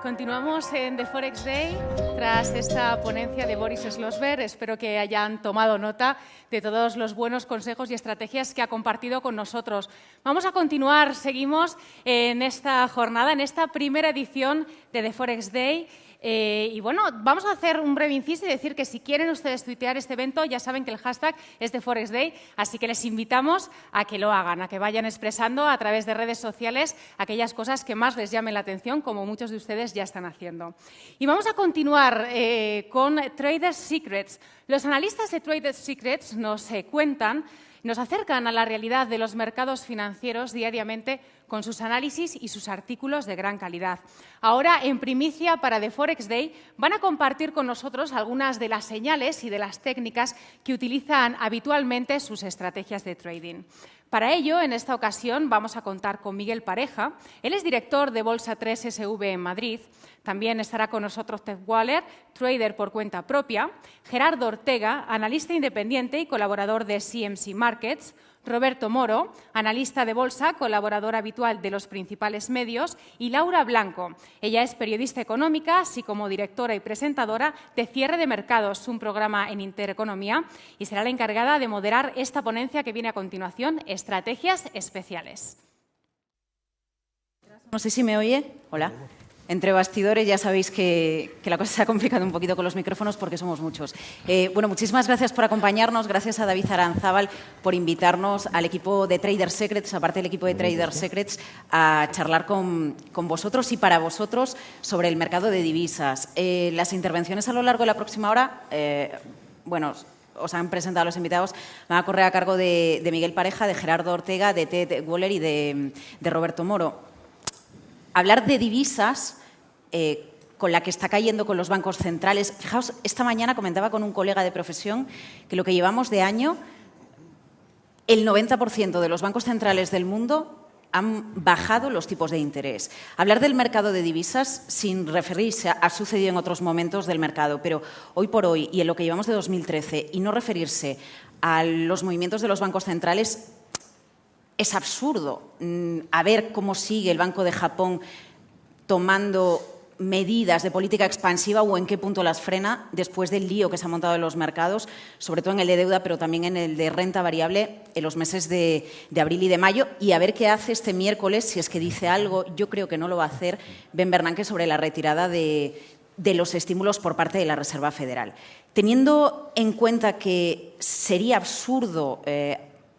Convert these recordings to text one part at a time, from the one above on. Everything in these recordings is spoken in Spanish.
Continuamos en The Forex Day tras esta ponencia de Boris Schlosberg. Espero que hayan tomado nota de todos los buenos consejos y estrategias que ha compartido con nosotros. Vamos a continuar, seguimos en esta jornada, en esta primera edición de The Forex Day. Y bueno, vamos a hacer un breve inciso y decir que si quieren ustedes tuitear este evento, ya saben que el hashtag es The Forex Day, así que les invitamos a que lo hagan, a que vayan expresando a través de redes sociales aquellas cosas que más les llamen la atención, como muchos de ustedes ya están haciendo. Y vamos a continuar con Trader Secrets. Los analistas de Trader Secrets nos cuentan, nos acercan a la realidad de los mercados financieros diariamente con sus análisis y sus artículos de gran calidad. Ahora, en primicia para The Forex Day, van a compartir con nosotros algunas de las señales y de las técnicas que utilizan habitualmente sus estrategias de trading. Para ello, en esta ocasión, vamos a contar con Miguel Pareja. Él es director de Bolsa 3 SV en Madrid. También estará con nosotros Ted Waller, trader por cuenta propia. Gerardo Ortega, analista independiente y colaborador de CMC Markets. Roberto Moro, analista de bolsa, colaborador habitual de los principales medios, y Laura Blanco. Ella es periodista económica, así como directora y presentadora de Cierre de Mercados, un programa en Intereconomía, y será la encargada de moderar esta ponencia que viene a continuación, Estrategias Especiales. No sé si me oye. Hola. Entre bastidores ya sabéis que la cosa se ha complicado un poquito con los micrófonos porque somos muchos. Bueno, muchísimas gracias por acompañarnos. Gracias a David Aranzábal por invitarnos al equipo de Trader Secrets, aparte del equipo de Trader Secrets, a charlar con vosotros y para vosotros sobre el mercado de divisas. Las intervenciones a lo largo de la próxima hora, bueno, os han presentado los invitados, van a correr a cargo de Miguel Pareja, de Gerardo Ortega, de Ted Waller y de Roberto Moro. Hablar de divisas con la que está cayendo con los bancos centrales. Fijaos, esta mañana comentaba con un colega de profesión que lo que llevamos de año, el 90% de los bancos centrales del mundo han bajado los tipos de interés. Hablar del mercado de divisas sin referirse ha sucedido en otros momentos del mercado, pero hoy por hoy y en lo que llevamos de 2013 y no referirse a los movimientos de los bancos centrales es absurdo. A ver cómo sigue el Banco de Japón tomando medidas de política expansiva o en qué punto las frena después del lío que se ha montado en los mercados, sobre todo en el de deuda, pero también en el de renta variable en los meses de abril y de mayo. Y a ver qué hace este miércoles, si es que dice algo, yo creo que no lo va a hacer, Ben Bernanke sobre la retirada de los estímulos por parte de la Reserva Federal. Teniendo en cuenta que sería absurdo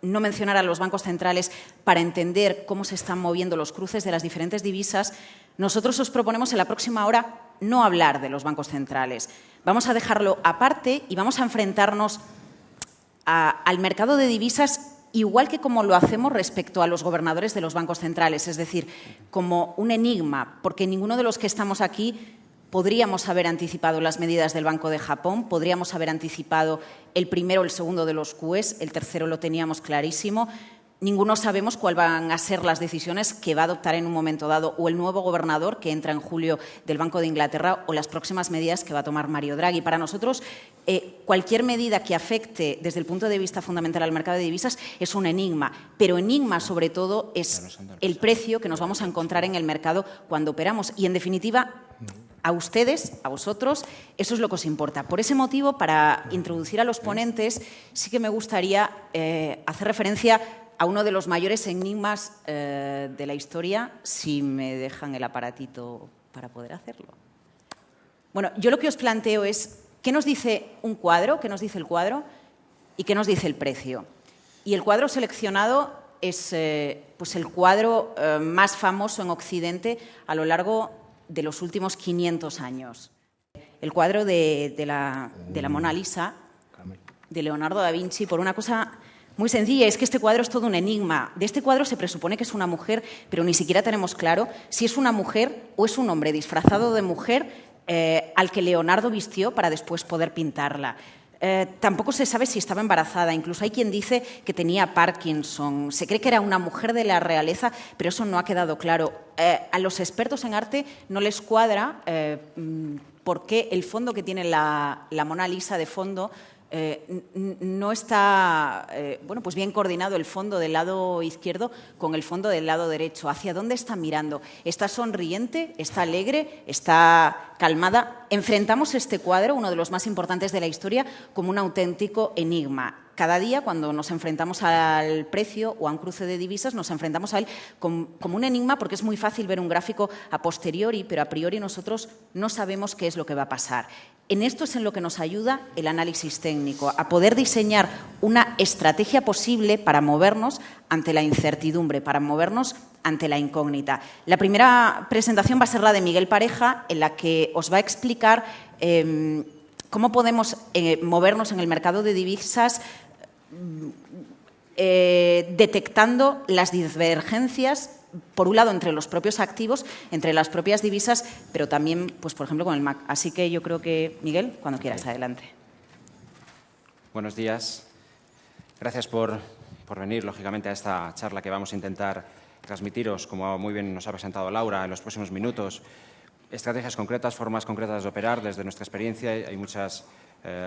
no mencionar a los bancos centrales para entender cómo se están moviendo los cruces de las diferentes divisas, nosotros os proponemos en la próxima hora no hablar de los bancos centrales. Vamos a dejarlo aparte y vamos a enfrentarnos al mercado de divisas igual que como lo hacemos respecto a los gobernadores de los bancos centrales, es decir, como un enigma, porque ninguno de los que estamos aquí podríamos haber anticipado las medidas del Banco de Japón, podríamos haber anticipado el primero o el segundo de los QEs, el tercero lo teníamos clarísimo. Ninguno sabemos cuáles van a ser las decisiones que va a adoptar en un momento dado o el nuevo gobernador que entra en julio del Banco de Inglaterra o las próximas medidas que va a tomar Mario Draghi. Para nosotros, cualquier medida que afecte desde el punto de vista fundamental al mercado de divisas es un enigma, pero enigma sobre todo es el precio que nos vamos a encontrar en el mercado cuando operamos y, en definitiva, a ustedes, a vosotros, eso es lo que os importa. Por ese motivo, para introducir a los ponentes, sí que me gustaría hacer referencia a uno de los mayores enigmas de la historia, si me dejan el aparatito para poder hacerlo. Bueno, yo lo que os planteo es, ¿qué nos dice un cuadro? ¿Qué nos dice el cuadro? ¿Y qué nos dice el precio? Y el cuadro seleccionado es pues el cuadro más famoso en Occidente a lo largo de los últimos 500 años. El cuadro de la Mona Lisa, de Leonardo da Vinci, por una cosa muy sencilla, es que este cuadro es todo un enigma. De este cuadro se presupone que es una mujer, pero ni siquiera tenemos claro si es una mujer o es un hombre disfrazado de mujer al que Leonardo vistió para después poder pintarla. Tampoco se sabe si estaba embarazada, incluso hay quien dice que tenía Parkinson. Se cree que era una mujer de la realeza, pero eso no ha quedado claro. A los expertos en arte no les cuadra por qué el fondo que tiene la Mona Lisa de fondo no está bueno, pues bien coordinado el fondo del lado izquierdo con el fondo del lado derecho. ¿Hacia dónde está mirando? ¿Está sonriente? ¿Está alegre? ¿Está calmada? Enfrentamos este cuadro, uno de los más importantes de la historia, como un auténtico enigma. Cada día, cuando nos enfrentamos al precio o a un cruce de divisas, nos enfrentamos a él como un enigma, porque es muy fácil ver un gráfico a posteriori, pero a priori nosotros no sabemos qué es lo que va a pasar. En esto es en lo que nos ayuda el análisis técnico, a poder diseñar una estrategia posible para movernos ante la incertidumbre, para movernos ante la incógnita. La primera presentación va a ser la de Miguel Pareja, en la que os va a explicar cómo podemos movernos en el mercado de divisas detectando las divergencias, por un lado, entre los propios activos, entre las propias divisas, pero también, pues, por ejemplo, con el MAC. Así que yo creo que, Miguel, cuando quieras, adelante. Buenos días. Gracias por venir, lógicamente, a esta charla que vamos a intentar transmitiros, como muy bien nos ha presentado Laura, en los próximos minutos. Estrategias concretas, formas concretas de operar. Desde nuestra experiencia hay muchas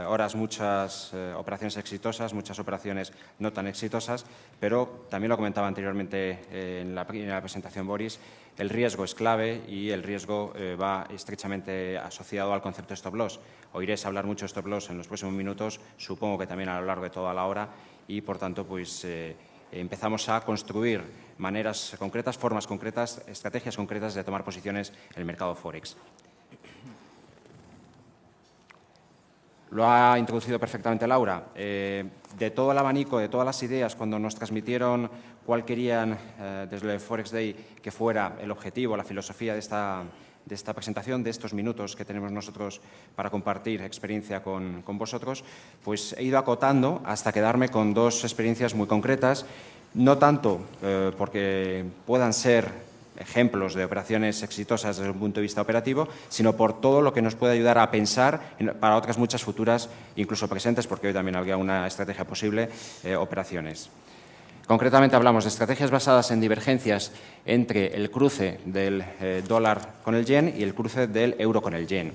horas, muchas operaciones exitosas, muchas operaciones no tan exitosas, pero también lo comentaba anteriormente en la presentación Boris, el riesgo es clave y el riesgo va estrechamente asociado al concepto de stop loss. Oiréis hablar mucho de stop loss en los próximos minutos, supongo que también a lo largo de toda la hora, y por tanto pues empezamos a construir maneras concretas, formas concretas, estrategias concretas de tomar posiciones en el mercado Forex. Lo ha introducido perfectamente Laura. De todo el abanico, de todas las ideas, cuando nos transmitieron cuál querían desde el Forex Day que fuera el objetivo, la filosofía de esta presentación, de estos minutos que tenemos nosotros para compartir experiencia con vosotros, pues he ido acotando hasta quedarme con dos experiencias muy concretas, no tanto porque puedan ser ejemplos de operaciones exitosas desde un punto de vista operativo, sino por todo lo que nos puede ayudar a pensar para otras muchas futuras, incluso presentes, porque hoy también habría una estrategia posible, operaciones. Concretamente hablamos de estrategias basadas en divergencias entre el cruce del dólar con el yen y el cruce del euro con el yen.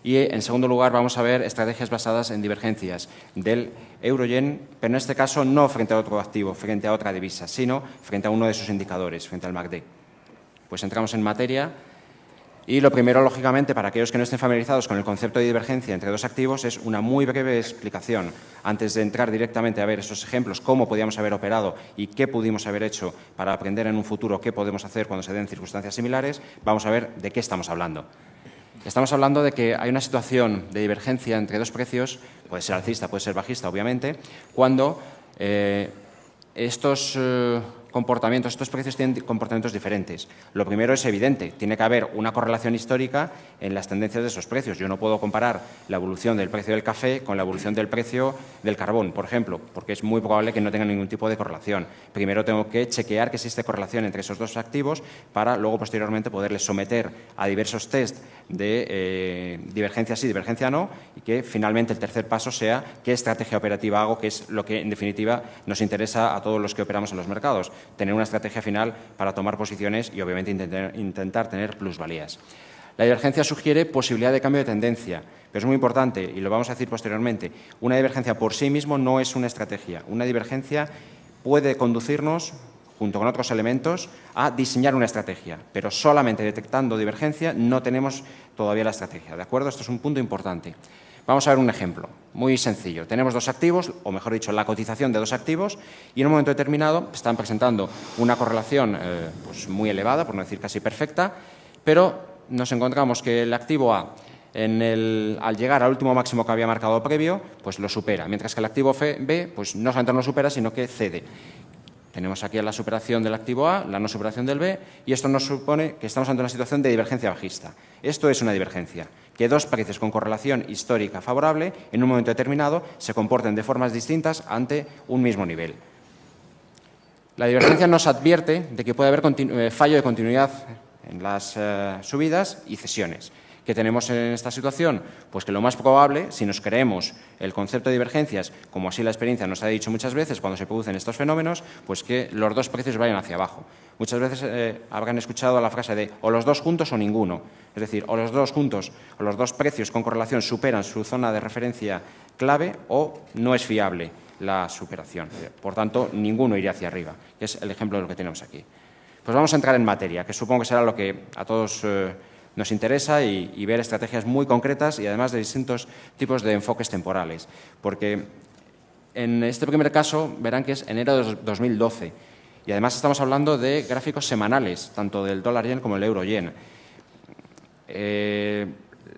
Y, en segundo lugar, vamos a ver estrategias basadas en divergencias del euro-yen, pero en este caso no frente a otro activo, frente a otra divisa, sino frente a uno de sus indicadores, frente al MACD. Pues entramos en materia y lo primero, lógicamente, para aquellos que no estén familiarizados con el concepto de divergencia entre dos activos, es una muy breve explicación. Antes de entrar directamente a ver esos ejemplos, cómo podíamos haber operado y qué pudimos haber hecho para aprender en un futuro qué podemos hacer cuando se den circunstancias similares, vamos a ver de qué estamos hablando. Estamos hablando de que hay una situación de divergencia entre dos precios, puede ser alcista, puede ser bajista, obviamente, cuando estos precios tienen comportamientos diferentes. Lo primero es evidente, tiene que haber una correlación histórica en las tendencias de esos precios. Yo no puedo comparar la evolución del precio del café con la evolución del precio del carbón, por ejemplo, porque es muy probable que no tenga ningún tipo de correlación. Primero tengo que chequear que existe correlación entre esos dos activos para luego posteriormente poderles someter a diversos test de divergencia sí, divergencia no, y que finalmente el tercer paso sea qué estrategia operativa hago, que es lo que en definitiva nos interesa a todos los que operamos en los mercados. Tener una estrategia final para tomar posiciones y, obviamente, intentar tener plusvalías. La divergencia sugiere posibilidad de cambio de tendencia, pero es muy importante, y lo vamos a decir posteriormente, una divergencia por sí mismo no es una estrategia. Una divergencia puede conducirnos, junto con otros elementos, a diseñar una estrategia, pero solamente detectando divergencia no tenemos todavía la estrategia. ¿De acuerdo? Esto es un punto importante. Vamos a ver un ejemplo muy sencillo. Tenemos dos activos, o mejor dicho, la cotización de dos activos, y en un momento determinado están presentando una correlación pues muy elevada, por no decir casi perfecta, pero nos encontramos que el activo A, al llegar al último máximo que había marcado previo, pues lo supera, mientras que el activo B pues no solamente no lo supera, sino que cede. Tenemos aquí la superación del activo A, la no superación del B, y esto nos supone que estamos ante una situación de divergencia bajista. Esto es una divergencia, que dos precios con correlación histórica favorable en un momento determinado se comporten de formas distintas ante un mismo nivel. La divergencia nos advierte de que puede haber fallo de continuidad en las subidas y cesiones. ¿Qué tenemos en esta situación? Pues que lo más probable, si nos creemos el concepto de divergencias, como así la experiencia nos ha dicho muchas veces cuando se producen estos fenómenos, pues que los dos precios vayan hacia abajo. Muchas veces habrán escuchado la frase de o los dos juntos o ninguno. Es decir, o los dos juntos o los dos precios con correlación superan su zona de referencia clave o no es fiable la superación. Por tanto, ninguno iría hacia arriba, que es el ejemplo de lo que tenemos aquí. Pues vamos a entrar en materia, que supongo que será lo que a todos nos interesa y ver estrategias muy concretas y además de distintos tipos de enfoques temporales. Porque en este primer caso verán que es enero de 2012 y además estamos hablando de gráficos semanales, tanto del dólar-yen como el euro-yen.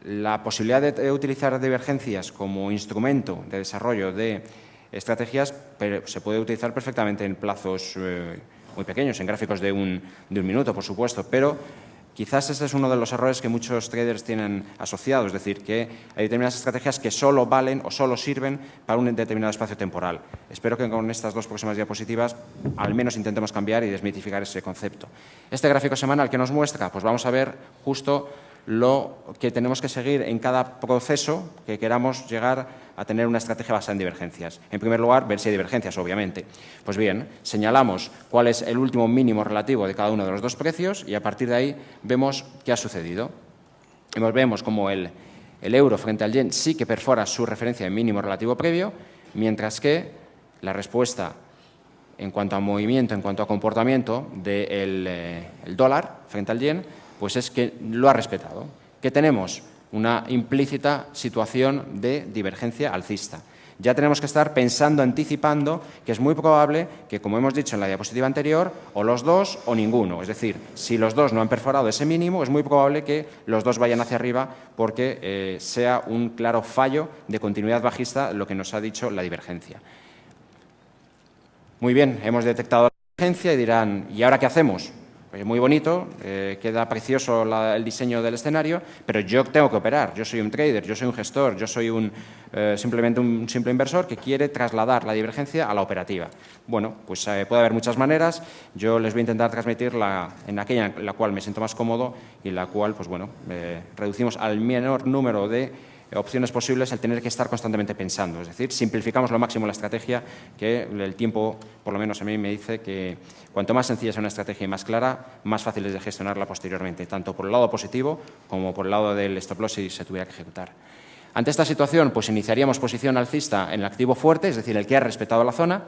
La posibilidad de utilizar divergencias como instrumento de desarrollo de estrategias se puede utilizar perfectamente en plazos muy pequeños, en gráficos de un minuto, por supuesto, pero quizás este es uno de los errores que muchos traders tienen asociados, es decir, que hay determinadas estrategias que solo valen o solo sirven para un determinado espacio temporal. Espero que con estas dos próximas diapositivas al menos intentemos cambiar y desmitificar ese concepto. Este gráfico semanal que nos muestra, pues vamos a ver justo lo que tenemos que seguir en cada proceso que queramos llegar a tener una estrategia basada en divergencias. En primer lugar, ver si hay divergencias, obviamente. Pues bien, señalamos cuál es el último mínimo relativo de cada uno de los dos precios y a partir de ahí vemos qué ha sucedido. Y vemos como el euro frente al yen sí que perfora su referencia de mínimo relativo previo, mientras que la respuesta en cuanto a movimiento, en cuanto a comportamiento del dólar frente al yen, pues es que lo ha respetado. ¿Qué tenemos? Una implícita situación de divergencia alcista. Ya tenemos que estar pensando, anticipando, que es muy probable que, como hemos dicho en la diapositiva anterior, o los dos o ninguno. Es decir, si los dos no han perforado ese mínimo, es muy probable que los dos vayan hacia arriba porque sea un claro fallo de continuidad bajista lo que nos ha dicho la divergencia. Muy bien, hemos detectado la divergencia y dirán, ¿y ahora qué hacemos? Pues muy bonito, queda precioso el diseño del escenario, pero yo tengo que operar. Yo soy un trader, yo soy un gestor, yo soy simplemente un simple inversor que quiere trasladar la divergencia a la operativa. Bueno, pues puede haber muchas maneras. Yo les voy a intentar transmitir en aquella en la cual me siento más cómodo y en la cual, pues bueno, reducimos al menor número de opciones posibles el tener que estar constantemente pensando. Es decir, simplificamos lo máximo la estrategia, que el tiempo, por lo menos a mí me dice que cuanto más sencilla sea una estrategia y más clara, más fácil es de gestionarla posteriormente, tanto por el lado positivo como por el lado del stop loss si se tuviera que ejecutar. Ante esta situación, pues iniciaríamos posición alcista en el activo fuerte, es decir, el que ha respetado la zona,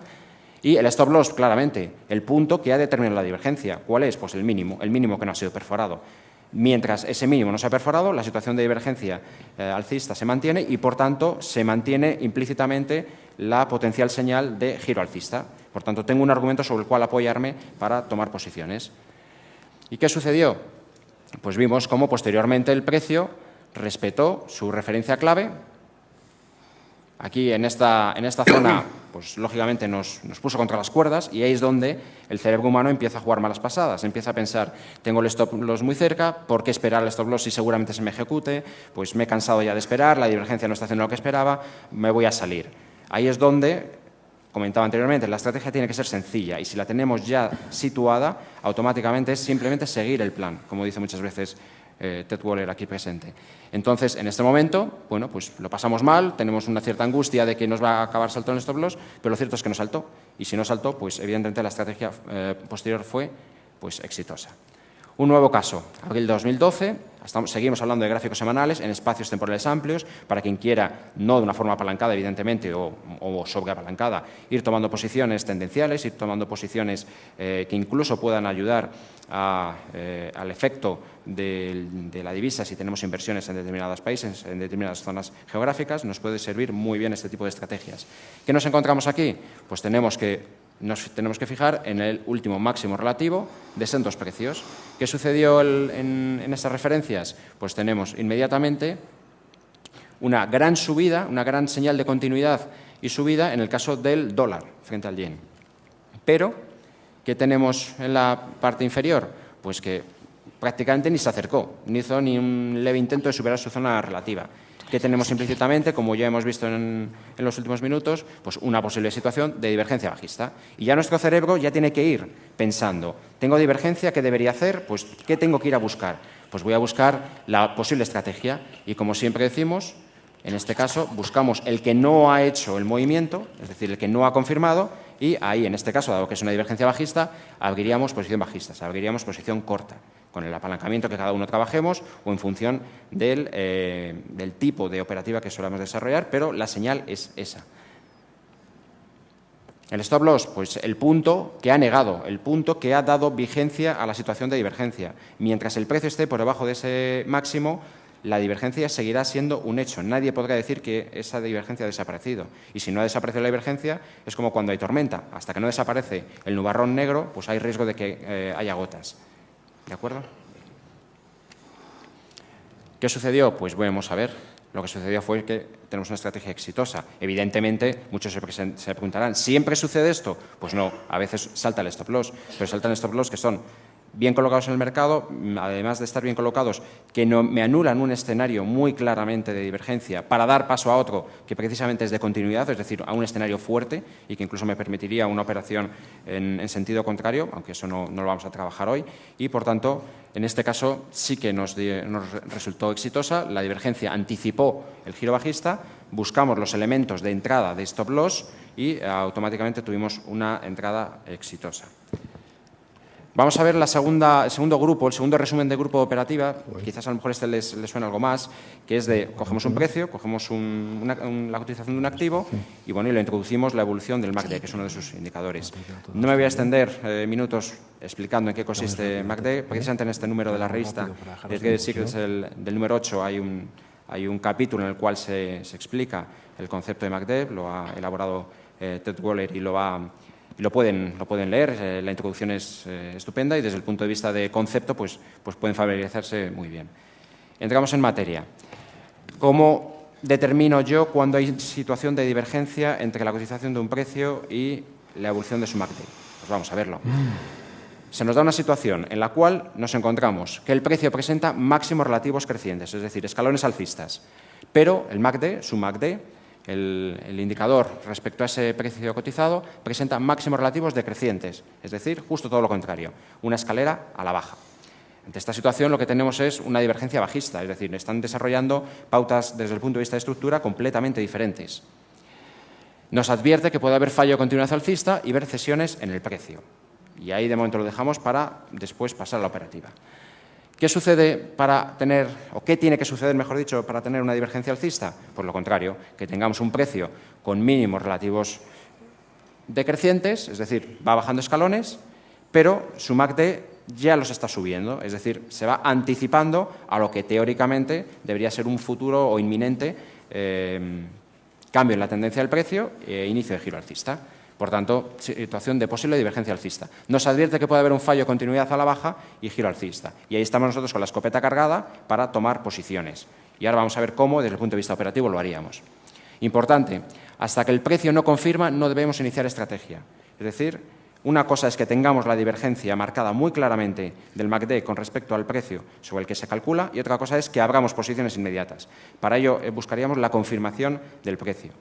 y el stop loss, claramente, el punto que ha determinado la divergencia. ¿Cuál es? Pues el mínimo que no ha sido perforado. Mientras ese mínimo no se ha perforado, la situación de divergencia alcista se mantiene y, por tanto, se mantiene implícitamente la potencial señal de giro alcista. Por tanto, tengo un argumento sobre el cual apoyarme para tomar posiciones. ¿Y qué sucedió? Pues vimos cómo posteriormente el precio respetó su referencia clave. Aquí en esta zona, pues lógicamente nos puso contra las cuerdas y ahí es donde el cerebro humano empieza a jugar malas pasadas, empieza a pensar, tengo el stop loss muy cerca, ¿por qué esperar el stop loss si seguramente se me ejecute? Pues me he cansado ya de esperar, la divergencia no está haciendo lo que esperaba, me voy a salir. Ahí es donde, comentaba anteriormente, la estrategia tiene que ser sencilla y si la tenemos ya situada, automáticamente es simplemente seguir el plan, como dice muchas veces Ted Waller aquí presente. Entonces, en este momento, bueno, pues lo pasamos mal, tenemos una cierta angustia de que nos va a acabar saltando el stop loss, pero lo cierto es que no saltó. Y si no saltó, pues evidentemente la estrategia posterior fue pues exitosa. Un nuevo caso, abril de 2012, seguimos hablando de gráficos semanales en espacios temporales amplios, para quien quiera, no de una forma apalancada, evidentemente, o sobreapalancada, ir tomando posiciones tendenciales, ir tomando posiciones que incluso puedan ayudar al efecto de la divisa si tenemos inversiones en determinados países, en determinadas zonas geográficas, nos puede servir muy bien este tipo de estrategias. ¿Qué nos encontramos aquí? Pues nos tenemos que fijar en el último máximo relativo de esos dos precios. ¿Qué sucedió en estas referencias? Pues tenemos inmediatamente una gran subida, una gran señal de continuidad y subida en el caso del dólar frente al yen. Pero, ¿qué tenemos en la parte inferior? Pues que prácticamente ni se acercó, ni hizo ni un leve intento de superar su zona relativa. ¿Qué tenemos implícitamente? Como ya hemos visto en los últimos minutos, pues una posible situación de divergencia bajista. Y ya nuestro cerebro ya tiene que ir pensando, tengo divergencia, ¿qué debería hacer? Pues, ¿qué tengo que ir a buscar? Pues voy a buscar la posible estrategia y, como siempre decimos, en este caso buscamos el que no ha hecho el movimiento, es decir, el que no ha confirmado, y ahí, en este caso, dado que es una divergencia bajista, abriríamos posición bajista, abriríamos posición corta. con el apalancamiento que cada uno trabajemos o en función del tipo de operativa que solamos desarrollar, pero la señal es esa. El stop loss, pues el punto que ha negado, el punto que ha dado vigencia a la situación de divergencia. Mientras el precio esté por debajo de ese máximo, la divergencia seguirá siendo un hecho. Nadie podrá decir que esa divergencia ha desaparecido. Y si no ha desaparecido la divergencia, es como cuando hay tormenta. Hasta que no desaparece el nubarrón negro, pues hay riesgo de que haya gotas. ¿De acuerdo? ¿Qué sucedió? Pues vamos a ver. Lo que sucedió fue que tenemos una estrategia exitosa. Evidentemente, muchos se preguntarán, ¿siempre sucede esto? Pues no, a veces salta el stop loss, pero saltan stop loss que son bien colocados en el mercado, además de estar bien colocados, que no me anulan un escenario muy claramente de divergencia para dar paso a otro que precisamente es de continuidad, es decir, a un escenario fuerte y que incluso me permitiría una operación en sentido contrario, aunque eso no lo vamos a trabajar hoy, y por tanto, en este caso sí que nos resultó exitosa, la divergencia anticipó el giro bajista, buscamos los elementos de entrada de stop loss y automáticamente tuvimos una entrada exitosa. Vamos a ver el segundo grupo, el segundo resumen de grupo de operativa, quizás a lo mejor les suena algo más, que es de cogemos un precio, cogemos la cotización de un activo y bueno, y le introducimos la evolución del MACD, que es uno de sus indicadores. No me voy a extender minutos explicando en qué consiste MACD, precisamente en este número de la revista, Trade Secrets del número 8, hay un capítulo en el cual se explica el concepto de MACD, lo ha elaborado Ted Waller y lo pueden leer, la introducción es estupenda y desde el punto de vista de concepto pues pueden familiarizarse muy bien. Entramos en materia. ¿Cómo determino yo cuando hay situación de divergencia entre la cotización de un precio y la evolución de su MACD? Pues vamos a verlo. Se nos da una situación en la cual nos encontramos que el precio presenta máximos relativos crecientes, es decir, escalones alcistas, pero el MACD, su MACD, el indicador respecto a ese precio cotizado presenta máximos relativos decrecientes, es decir, justo todo lo contrario, una escalera a la baja. Ante esta situación lo que tenemos es una divergencia bajista, es decir, están desarrollando pautas desde el punto de vista de estructura completamente diferentes. Nos advierte que puede haber fallo de continuidad alcista y ver cesiones en el precio. Y ahí de momento lo dejamos para después pasar a la operativa. ¿Qué sucede para tener, o qué tiene que suceder, mejor dicho, para tener una divergencia alcista? Pues lo contrario, que tengamos un precio con mínimos relativos decrecientes, es decir, va bajando escalones, pero su MACD ya los está subiendo, es decir, se va anticipando a lo que teóricamente debería ser un futuro o inminente cambio en la tendencia del precio e inicio de giro alcista. Por tanto, situación de posible divergencia alcista. Nos advierte que puede haber un fallo de continuidad a la baja y giro alcista. Y ahí estamos nosotros con la escopeta cargada para tomar posiciones. Y ahora vamos a ver cómo, desde el punto de vista operativo, lo haríamos. Importante, hasta que el precio no confirma, no debemos iniciar estrategia. Es decir, una cosa es que tengamos la divergencia marcada muy claramente del MACD con respecto al precio sobre el que se calcula y otra cosa es que abramos posiciones inmediatas. Para ello, buscaríamos la confirmación del precio.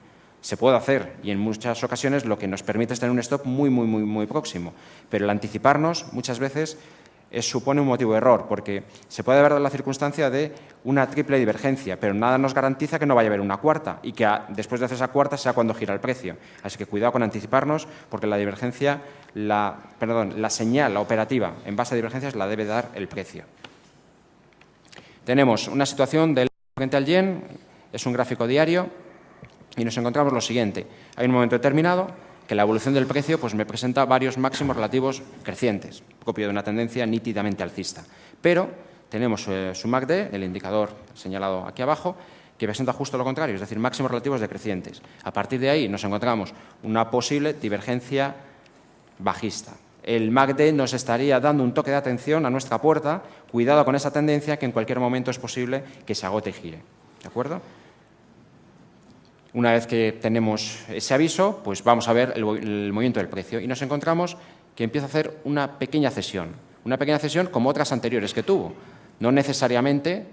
Se puede hacer y en muchas ocasiones lo que nos permite es tener un stop muy próximo, pero el anticiparnos muchas veces supone un motivo de error porque se puede haber la circunstancia de una triple divergencia, pero nada nos garantiza que no vaya a haber una cuarta y que después de hacer esa cuarta sea cuando gira el precio. Así que cuidado con anticiparnos porque la divergencia, la señal, la operativa en base a divergencias la debe dar el precio. Tenemos una situación del frente al yen, es un gráfico diario. Y nos encontramos lo siguiente. Hay un momento determinado que la evolución del precio pues, me presenta varios máximos relativos crecientes, propio de una tendencia nítidamente alcista. Pero tenemos su MACD, el indicador señalado aquí abajo, que presenta justo lo contrario, es decir, máximos relativos decrecientes. A partir de ahí nos encontramos una posible divergencia bajista. El MACD nos estaría dando un toque de atención a nuestra puerta, cuidado con esa tendencia que en cualquier momento es posible que se agote y gire. ¿De acuerdo? Una vez que tenemos ese aviso, pues vamos a ver el movimiento del precio y nos encontramos que empieza a hacer una pequeña cesión como otras anteriores que tuvo. No necesariamente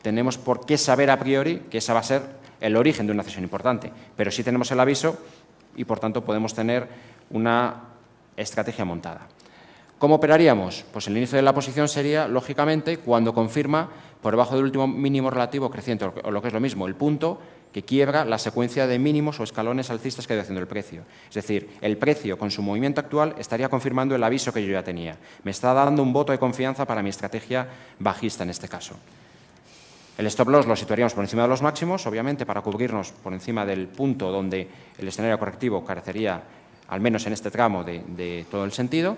tenemos por qué saber a priori que esa va a ser el origen de una cesión importante, pero sí tenemos el aviso y, por tanto, podemos tener una estrategia montada. ¿Cómo operaríamos? Pues el inicio de la posición sería, lógicamente, cuando confirma por debajo del último mínimo relativo creciente, o lo que es lo mismo, el punto que quiebra la secuencia de mínimos o escalones alcistas que ha ido haciendo el precio. Es decir, el precio con su movimiento actual estaría confirmando el aviso que yo ya tenía. Me está dando un voto de confianza para mi estrategia bajista en este caso. El stop loss lo situaríamos por encima de los máximos, obviamente, para cubrirnos por encima del punto donde el escenario correctivo carecería, al menos en este tramo, de todo el sentido.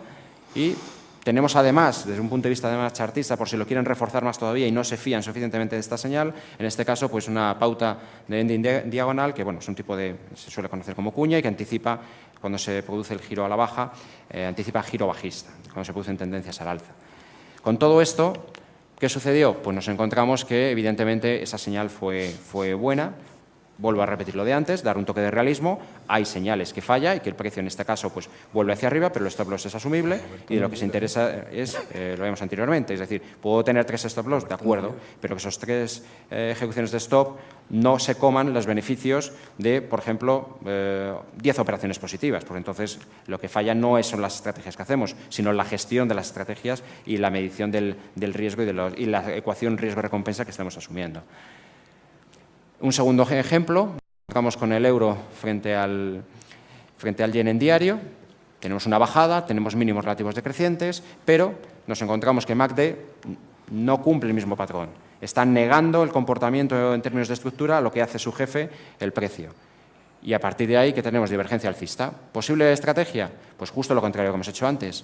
Y tenemos además, desde un punto de vista además chartista, por si lo quieren reforzar más todavía y no se fían suficientemente de esta señal, en este caso pues una pauta de ending diagonal que bueno, es un tipo de, se suele conocer como cuña y que anticipa, cuando se produce el giro a la baja, anticipa giro bajista, cuando se producen tendencias al alza. Con todo esto, ¿qué sucedió? Pues nos encontramos que evidentemente esa señal fue buena. Vuelvo a repetir lo de antes, dar un toque de realismo. Hay señales que falla y que el precio en este caso pues vuelve hacia arriba, pero el stop loss es asumible y de lo que se interesa es, lo vimos anteriormente, es decir, puedo tener 3 stop loss, de acuerdo, pero que esos 3 ejecuciones de stop no se coman los beneficios de, por ejemplo, 10 operaciones positivas, porque entonces lo que falla no son las estrategias que hacemos, sino la gestión de las estrategias y la medición del riesgo y la ecuación riesgo-recompensa que estamos asumiendo. Un segundo ejemplo, vamos con el euro frente al yen en diario. Tenemos una bajada, tenemos mínimos relativos decrecientes, pero nos encontramos que MACD no cumple el mismo patrón. Está negando el comportamiento en términos de estructura a lo que hace su jefe, el precio. Y a partir de ahí, ¿qué tenemos? Divergencia alcista. ¿Posible estrategia? Pues justo lo contrario que hemos hecho antes.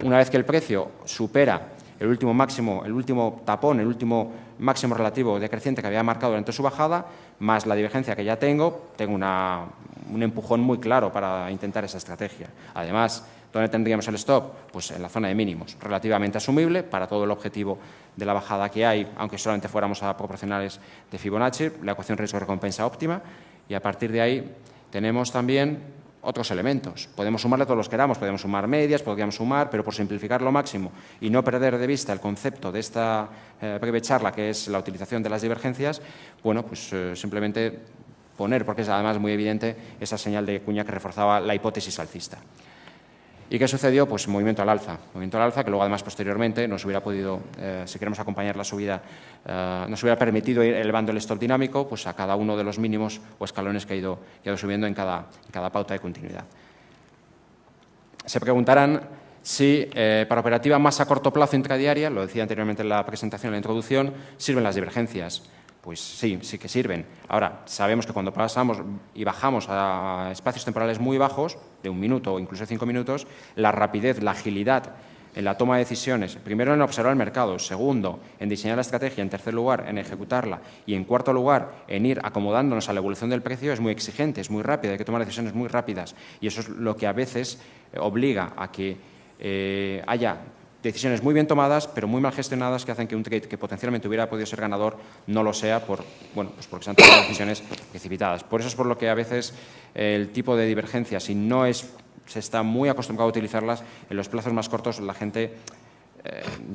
Una vez que el precio supera el último máximo, el último tapón, el último máximo relativo decreciente que había marcado durante su bajada, más la divergencia que ya tengo un empujón muy claro para intentar esa estrategia. Además, ¿dónde tendríamos el stop? Pues en la zona de mínimos, relativamente asumible para todo el objetivo de la bajada que hay, aunque solamente fuéramos a proporcionales de Fibonacci, la ecuación riesgo-recompensa óptima, y a partir de ahí tenemos también otros elementos. Podemos sumarle todos los que queramos, podemos sumar medias, podríamos sumar, pero por simplificar lo máximo y no perder de vista el concepto de esta breve charla, que es la utilización de las divergencias, bueno, pues simplemente poner, porque es además muy evidente, esa señal de cuña que reforzaba la hipótesis alcista. ¿Y qué sucedió? Pues movimiento al alza que luego además posteriormente nos hubiera podido, si queremos acompañar la subida, nos hubiera permitido ir elevando el stop dinámico pues a cada uno de los mínimos o escalones que ha ido subiendo en cada pauta de continuidad. Se preguntarán si para operativa más a corto plazo intradiaria, lo decía anteriormente en la presentación, en la introducción, sirven las divergencias. Pues sí, sí que sirven. Ahora, sabemos que cuando pasamos y bajamos a espacios temporales muy bajos, de 1 minuto o incluso 5 minutos, la rapidez, la agilidad en la toma de decisiones, primero en observar el mercado, segundo, en diseñar la estrategia, en tercer lugar, en ejecutarla y en cuarto lugar, en ir acomodándonos a la evolución del precio, es muy exigente, es muy rápida, hay que tomar decisiones muy rápidas y eso es lo que a veces obliga a que haya decisiones muy bien tomadas, pero muy mal gestionadas, que hacen que un trade que potencialmente hubiera podido ser ganador no lo sea porque se han tomado decisiones precipitadas. Por eso es por lo que a veces el tipo de divergencia, si no se está muy acostumbrado a utilizarlas, en los plazos más cortos la gente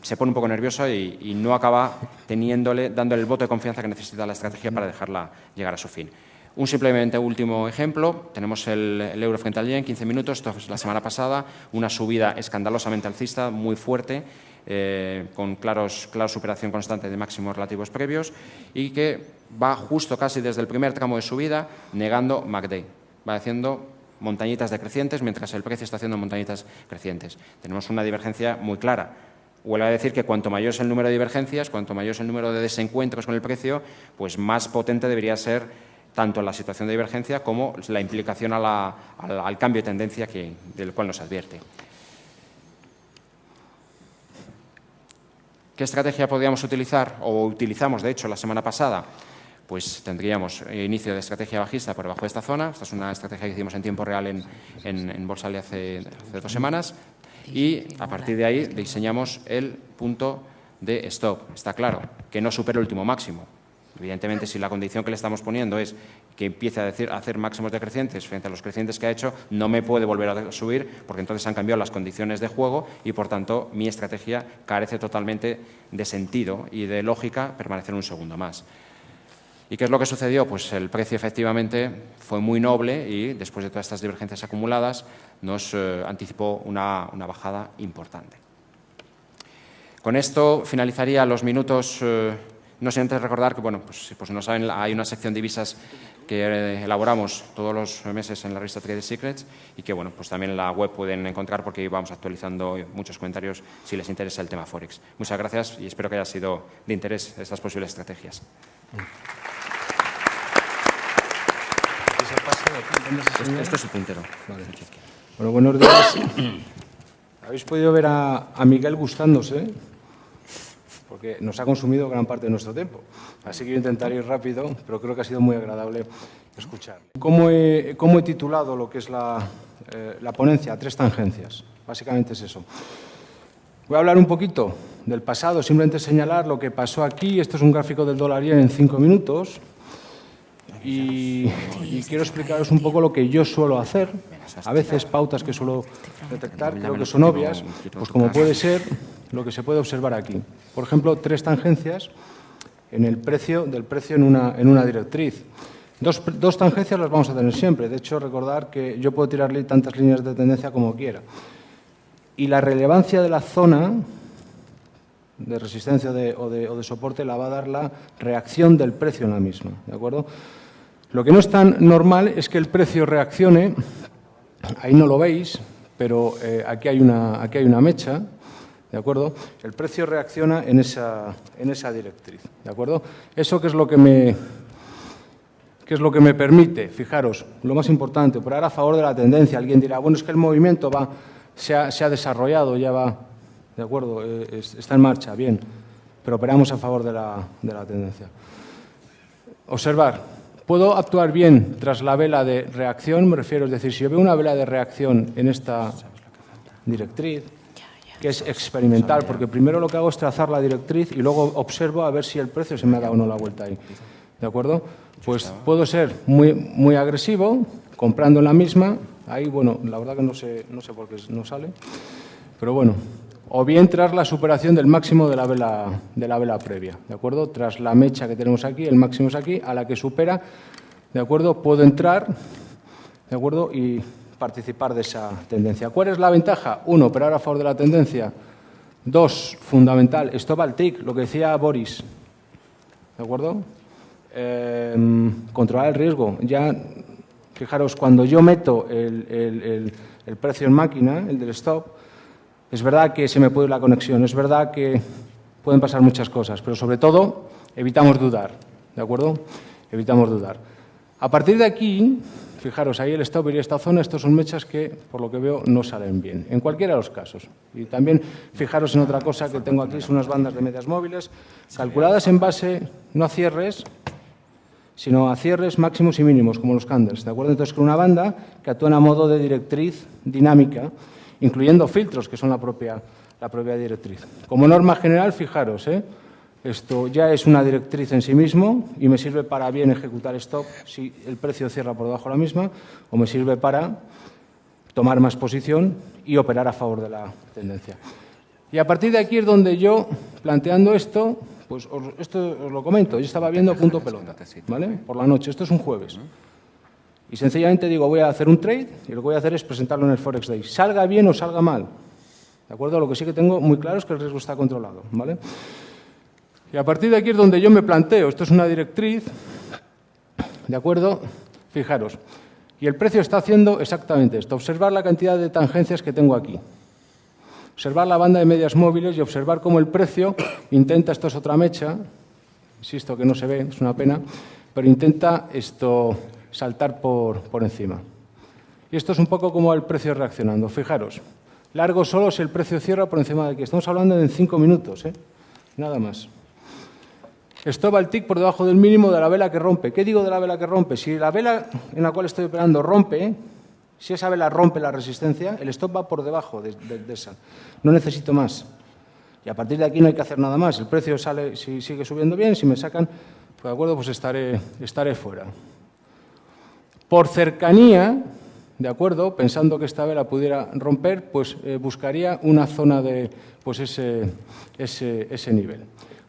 se pone un poco nerviosa y no acaba dándole el voto de confianza que necesita la estrategia para dejarla llegar a su fin. Un simplemente último ejemplo, tenemos el euro frente al yen, 15 minutos, esto es la semana pasada, una subida escandalosamente alcista, muy fuerte, con clara superación constante de máximos relativos previos y que va justo casi desde el primer tramo de subida negando MACD, va haciendo montañitas decrecientes mientras el precio está haciendo montañitas crecientes. Tenemos una divergencia muy clara. Vuelvo a decir que cuanto mayor es el número de divergencias, cuanto mayor es el número de desencuentros con el precio, pues más potente debería ser tanto la situación de divergencia como la implicación al cambio de tendencia del cual nos advierte. ¿Qué estrategia podríamos utilizar o utilizamos, de hecho, la semana pasada? Pues tendríamos inicio de estrategia bajista por debajo de esta zona. Esta es una estrategia que hicimos en tiempo real en Borsale hace 2 semanas. Y a partir de ahí diseñamos el punto de stop. Está claro, que no supere el último máximo. Evidentemente, si la condición que le estamos poniendo es que empiece a hacer máximos decrecientes frente a los crecientes que ha hecho, no me puede volver a subir porque entonces han cambiado las condiciones de juego y, por tanto, mi estrategia carece totalmente de sentido y de lógica permanecer un segundo más. ¿Y qué es lo que sucedió? Pues el precio efectivamente fue muy noble y después de todas estas divergencias acumuladas nos anticipó una bajada importante. Con esto finalizaría los minutos No sé, antes recordar que, bueno, pues no saben, hay una sección de divisas que elaboramos todos los meses en la revista Trade Secrets y que, bueno, pues también en la web pueden encontrar porque vamos actualizando muchos comentarios si les interesa el tema Forex. Muchas gracias y espero que haya sido de interés estas posibles estrategias. Esto es el puntero. Vale. Bueno, buenos días. Habéis podido ver a Miguel gustándose, porque nos ha consumido gran parte de nuestro tiempo. Así que yo intentaré ir rápido, pero creo que ha sido muy agradable escuchar. ¿Cómo he titulado lo que es la ponencia? 3 tangencias. Básicamente es eso. Voy a hablar un poquito del pasado, simplemente señalar lo que pasó aquí. Esto es un gráfico del dólar-yen en 5 minutos. Y quiero explicaros un poco lo que yo suelo hacer. A veces pautas que suelo detectar, creo que son obvias, pues como puede ser lo que se puede observar aquí. Por ejemplo, 3 tangencias en el precio en una directriz. Dos tangencias las vamos a tener siempre. De hecho, recordar que yo puedo tirarle tantas líneas de tendencia como quiera. Y la relevancia de la zona de resistencia o de soporte la va a dar la reacción del precio en la misma, ¿de acuerdo? Lo que no es tan normal es que el precio reaccione, ahí no lo veis, pero aquí hay una mecha, ¿de acuerdo? El precio reacciona en esa directriz, ¿de acuerdo? ¿Eso qué es lo que me permite? Fijaros, lo más importante, operar a favor de la tendencia. Alguien dirá, bueno, es que el movimiento se ha desarrollado, ya va, ¿de acuerdo? Está en marcha, bien, pero operamos a favor de la tendencia. Observar. ¿Puedo actuar bien tras la vela de reacción? Me refiero, es decir, si yo veo una vela de reacción en esta directriz, que es experimental, porque primero lo que hago es trazar la directriz y luego observo a ver si el precio se me ha dado o no la vuelta ahí. ¿De acuerdo? Pues puedo ser muy agresivo, comprando en la misma. Ahí, bueno, la verdad que no sé por qué no sale, pero bueno. O bien tras la superación del máximo de la vela previa, ¿de acuerdo? Tras la mecha que tenemos aquí, el máximo es aquí, a la que supera, ¿de acuerdo? Puedo entrar, ¿de acuerdo? Y participar de esa tendencia. ¿Cuál es la ventaja? 1, operar a favor de la tendencia. 2, fundamental, stop al tick, lo que decía Boris, ¿de acuerdo? Controlar el riesgo. Ya, fijaros, cuando yo meto el precio en máquina, el del stop, es verdad que se me puede ir la conexión, es verdad que pueden pasar muchas cosas, pero sobre todo evitamos dudar, ¿de acuerdo? Evitamos dudar. A partir de aquí, fijaros, ahí el stop iría a esta zona, estos son mechas que, por lo que veo, no salen bien, en cualquiera de los casos. Y también fijaros en otra cosa que tengo aquí, son unas bandas de medias móviles, calculadas en base, no a cierres, sino a cierres máximos y mínimos, como los candles, ¿de acuerdo? Entonces, con una banda que actúa a modo de directriz dinámica, incluyendo filtros, que son la propia directriz. Como norma general, fijaros, esto ya es una directriz en sí mismo y me sirve para bien ejecutar stop si el precio cierra por debajo de la misma, o me sirve para tomar más posición y operar a favor de la tendencia. Y a partir de aquí es donde yo, planteando esto, pues esto os lo comento, yo estaba viendo punto pelota, ¿vale? Por la noche, esto es un jueves. Y sencillamente digo, voy a hacer un trade y lo que voy a hacer es presentarlo en el Forex Day. Salga bien o salga mal. ¿De acuerdo? Lo que sí que tengo muy claro es que el riesgo está controlado, ¿vale? Y a partir de aquí es donde yo me planteo. Esto es una directriz, ¿de acuerdo? Fijaros. Y el precio está haciendo exactamente esto. Observar la cantidad de tangencias que tengo aquí. Observar la banda de medias móviles y observar cómo el precio intenta, esto es otra mecha, insisto que no se ve, es una pena, pero intenta saltar por encima. Y esto es un poco como el precio reaccionando. Fijaros, largo solo si el precio cierra por encima de aquí. Estamos hablando de en 5 minutos, nada más. Stop al tick por debajo del mínimo de la vela que rompe. ¿Qué digo de la vela que rompe? Si la vela en la cual estoy operando rompe, si esa vela rompe la resistencia, el stop va por debajo de esa. No necesito más. Y a partir de aquí no hay que hacer nada más. El precio sale, si sigue subiendo bien, si me sacan, pues de acuerdo, pues estaré fuera. Por cercanía, ¿de acuerdo? Pensando que esta vela pudiera romper, pues buscaría una zona de pues ese nivel.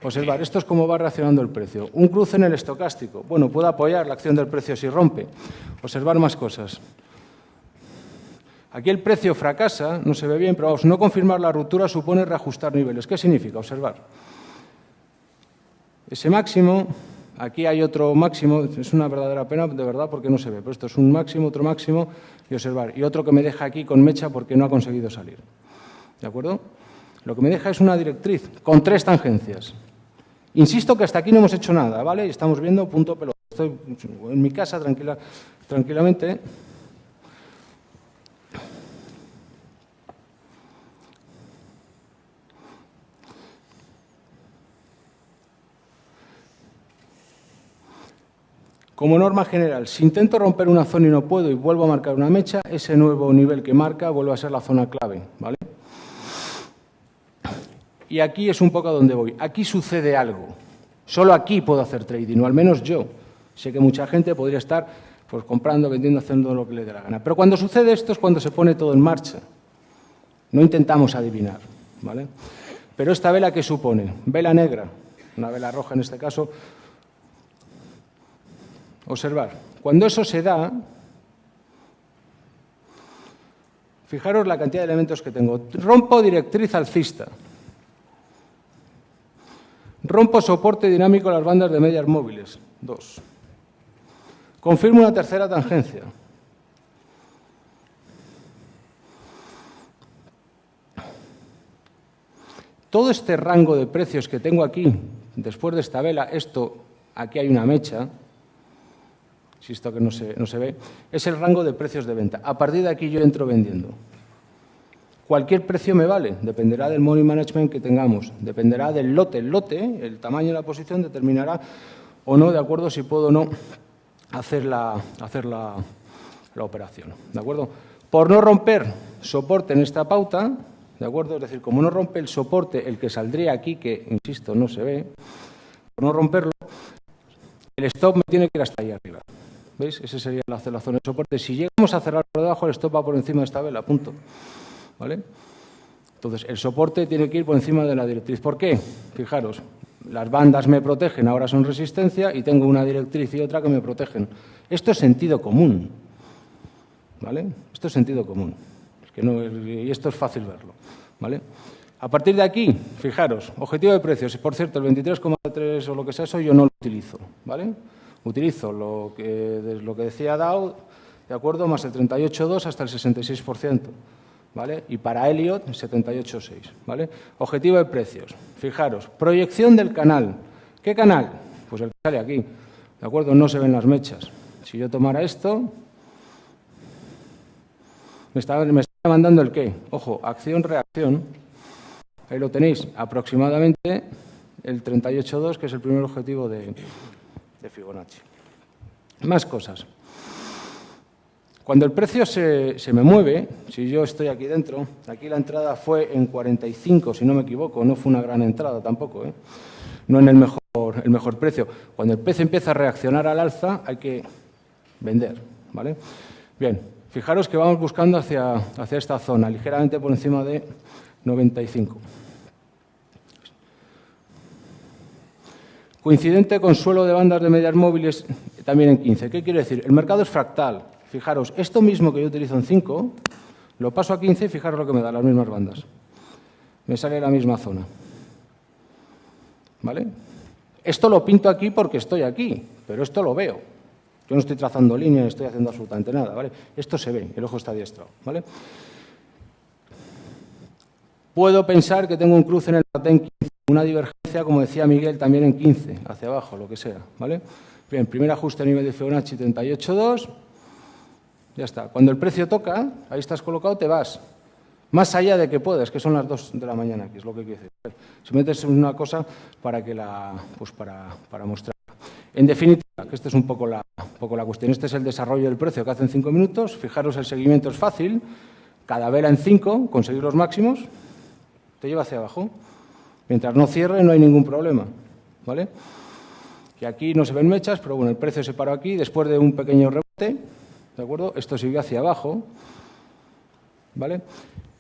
Observar, esto es cómo va reaccionando el precio. Un cruce en el estocástico. Bueno, puede apoyar la acción del precio si rompe. Observar más cosas. Aquí el precio fracasa, no se ve bien, pero vamos, no confirmar la ruptura supone reajustar niveles. ¿Qué significa? Observar. Ese máximo, aquí hay otro máximo, es una verdadera pena, de verdad, porque no se ve, pero esto es un máximo, otro máximo, y observar. Y otro que me deja aquí con mecha porque no ha conseguido salir. ¿De acuerdo? Lo que me deja es una directriz con 3 tangencias. Insisto que hasta aquí no hemos hecho nada, ¿vale? Y estamos viendo punto pelota. Estoy en mi casa tranquilamente. Como norma general, si intento romper una zona y no puedo y vuelvo a marcar una mecha, ese nuevo nivel que marca vuelve a ser la zona clave, ¿vale? Y aquí es un poco a donde voy. Aquí sucede algo. Solo aquí puedo hacer trading, o al menos yo. Sé que mucha gente podría estar pues, comprando, vendiendo, haciendo lo que le dé la gana. Pero cuando sucede esto es cuando se pone todo en marcha. No intentamos adivinar, ¿vale? Pero esta vela, ¿qué supone? Vela negra, una vela roja en este caso. Observar. Cuando eso se da, fijaros la cantidad de elementos que tengo. Rompo directriz alcista. Rompo soporte dinámico a las bandas de medias móviles. 2. Confirmo una tercera tangencia. Todo este rango de precios que tengo aquí, después de esta vela, aquí hay una mecha, si esto que no se ve, es el rango de precios de venta. A partir de aquí yo entro vendiendo. Cualquier precio me vale, dependerá del money management que tengamos, dependerá del lote. El lote, el tamaño de la posición, determinará o no, de acuerdo, si puedo o no hacer la operación. ¿De acuerdo? Por no romper soporte en esta pauta, ¿de acuerdo? Es decir, como no rompe el soporte, el que saldría aquí, que, insisto, no se ve, por no romperlo, el stop me tiene que ir hasta ahí arriba. ¿Veis? Esa sería la zona de soporte. Si llegamos a cerrar por debajo, el stop va por encima de esta vela, punto. ¿Vale? Entonces, el soporte tiene que ir por encima de la directriz. ¿Por qué? Fijaros, las bandas me protegen, ahora son resistencia, y tengo una directriz y otra que me protegen. Esto es sentido común. ¿Vale? Esto es sentido común. Y esto es fácil verlo. ¿Vale? A partir de aquí, fijaros, objetivo de precios. Por cierto, el 23,3 o lo que sea, eso yo no lo utilizo. ¿Vale? Utilizo lo que decía Dow, ¿de acuerdo? Más el 38,2 hasta el 66%. ¿Vale? Y para Elliott, 78,6. ¿Vale? Objetivo de precios. Fijaros, proyección del canal. ¿Qué canal? Pues el que sale aquí. ¿De acuerdo? No se ven las mechas. Si yo tomara esto, me está mandando el qué. Ojo, acción-reacción. Ahí lo tenéis, aproximadamente el 38,2, que es el primer objetivo de Fibonacci. Más cosas. Cuando el precio se me mueve, si yo estoy aquí dentro, aquí la entrada fue en 45, si no me equivoco, no fue una gran entrada tampoco, ¿eh? No en el mejor precio. Cuando el precio empieza a reaccionar al alza, hay que vender, ¿vale? Bien, fijaros que vamos buscando hacia esta zona, ligeramente por encima de 95. Coincidente con suelo de bandas de medias móviles también en 15. ¿Qué quiere decir? El mercado es fractal. Fijaros, esto mismo que yo utilizo en 5, lo paso a 15 y fijaros lo que me da, las mismas bandas. Me sale la misma zona. ¿Vale? Esto lo pinto aquí porque estoy aquí, pero esto lo veo. Yo no estoy trazando líneas, no estoy haciendo absolutamente nada, ¿vale? Esto se ve, el ojo está adiestrado, ¿vale? Puedo pensar que tengo un cruce en el patrón 15, una divergencia, como decía Miguel, también en 15, hacia abajo, lo que sea, ¿vale? Bien, primer ajuste a nivel de Fibonacci 38,2. Ya está. Cuando el precio toca, ahí estás colocado, te vas. Más allá de que puedas, que son las 2 de la mañana, que es lo que quiere decir. Si metes una cosa para mostrar. En definitiva, que esta es un poco la cuestión. Este es el desarrollo del precio que hace en 5 minutos. Fijaros, el seguimiento es fácil. Cada vela en 5, conseguir los máximos, te lleva hacia abajo. Mientras no cierre, no hay ningún problema. ¿Vale? Que aquí no se ven mechas, pero bueno, el precio se paró aquí después de un pequeño rebote. ¿De acuerdo? Esto siguió hacia abajo, ¿vale?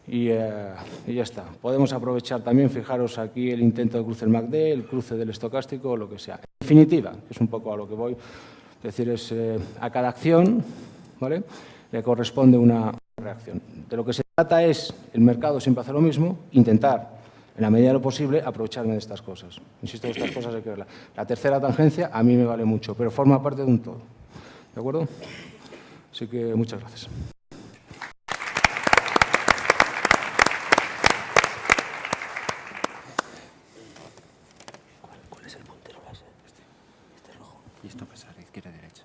Y ya está. Podemos aprovechar también, fijaros aquí el intento de cruce del MACD, el cruce del estocástico o lo que sea. En definitiva, que es un poco a lo que voy, es decir, a cada acción, ¿vale?, le corresponde una reacción. De lo que se trata es, el mercado siempre hace lo mismo, intentar en la medida de lo posible, aprovecharme de estas cosas. Insisto, estas cosas hay que verlas. La tercera tangencia a mí me vale mucho, pero forma parte de un todo. ¿De acuerdo? Así que muchas gracias. ¿Cuál es el puntero láser? Este rojo. Y esto pasar de izquierda a derecha.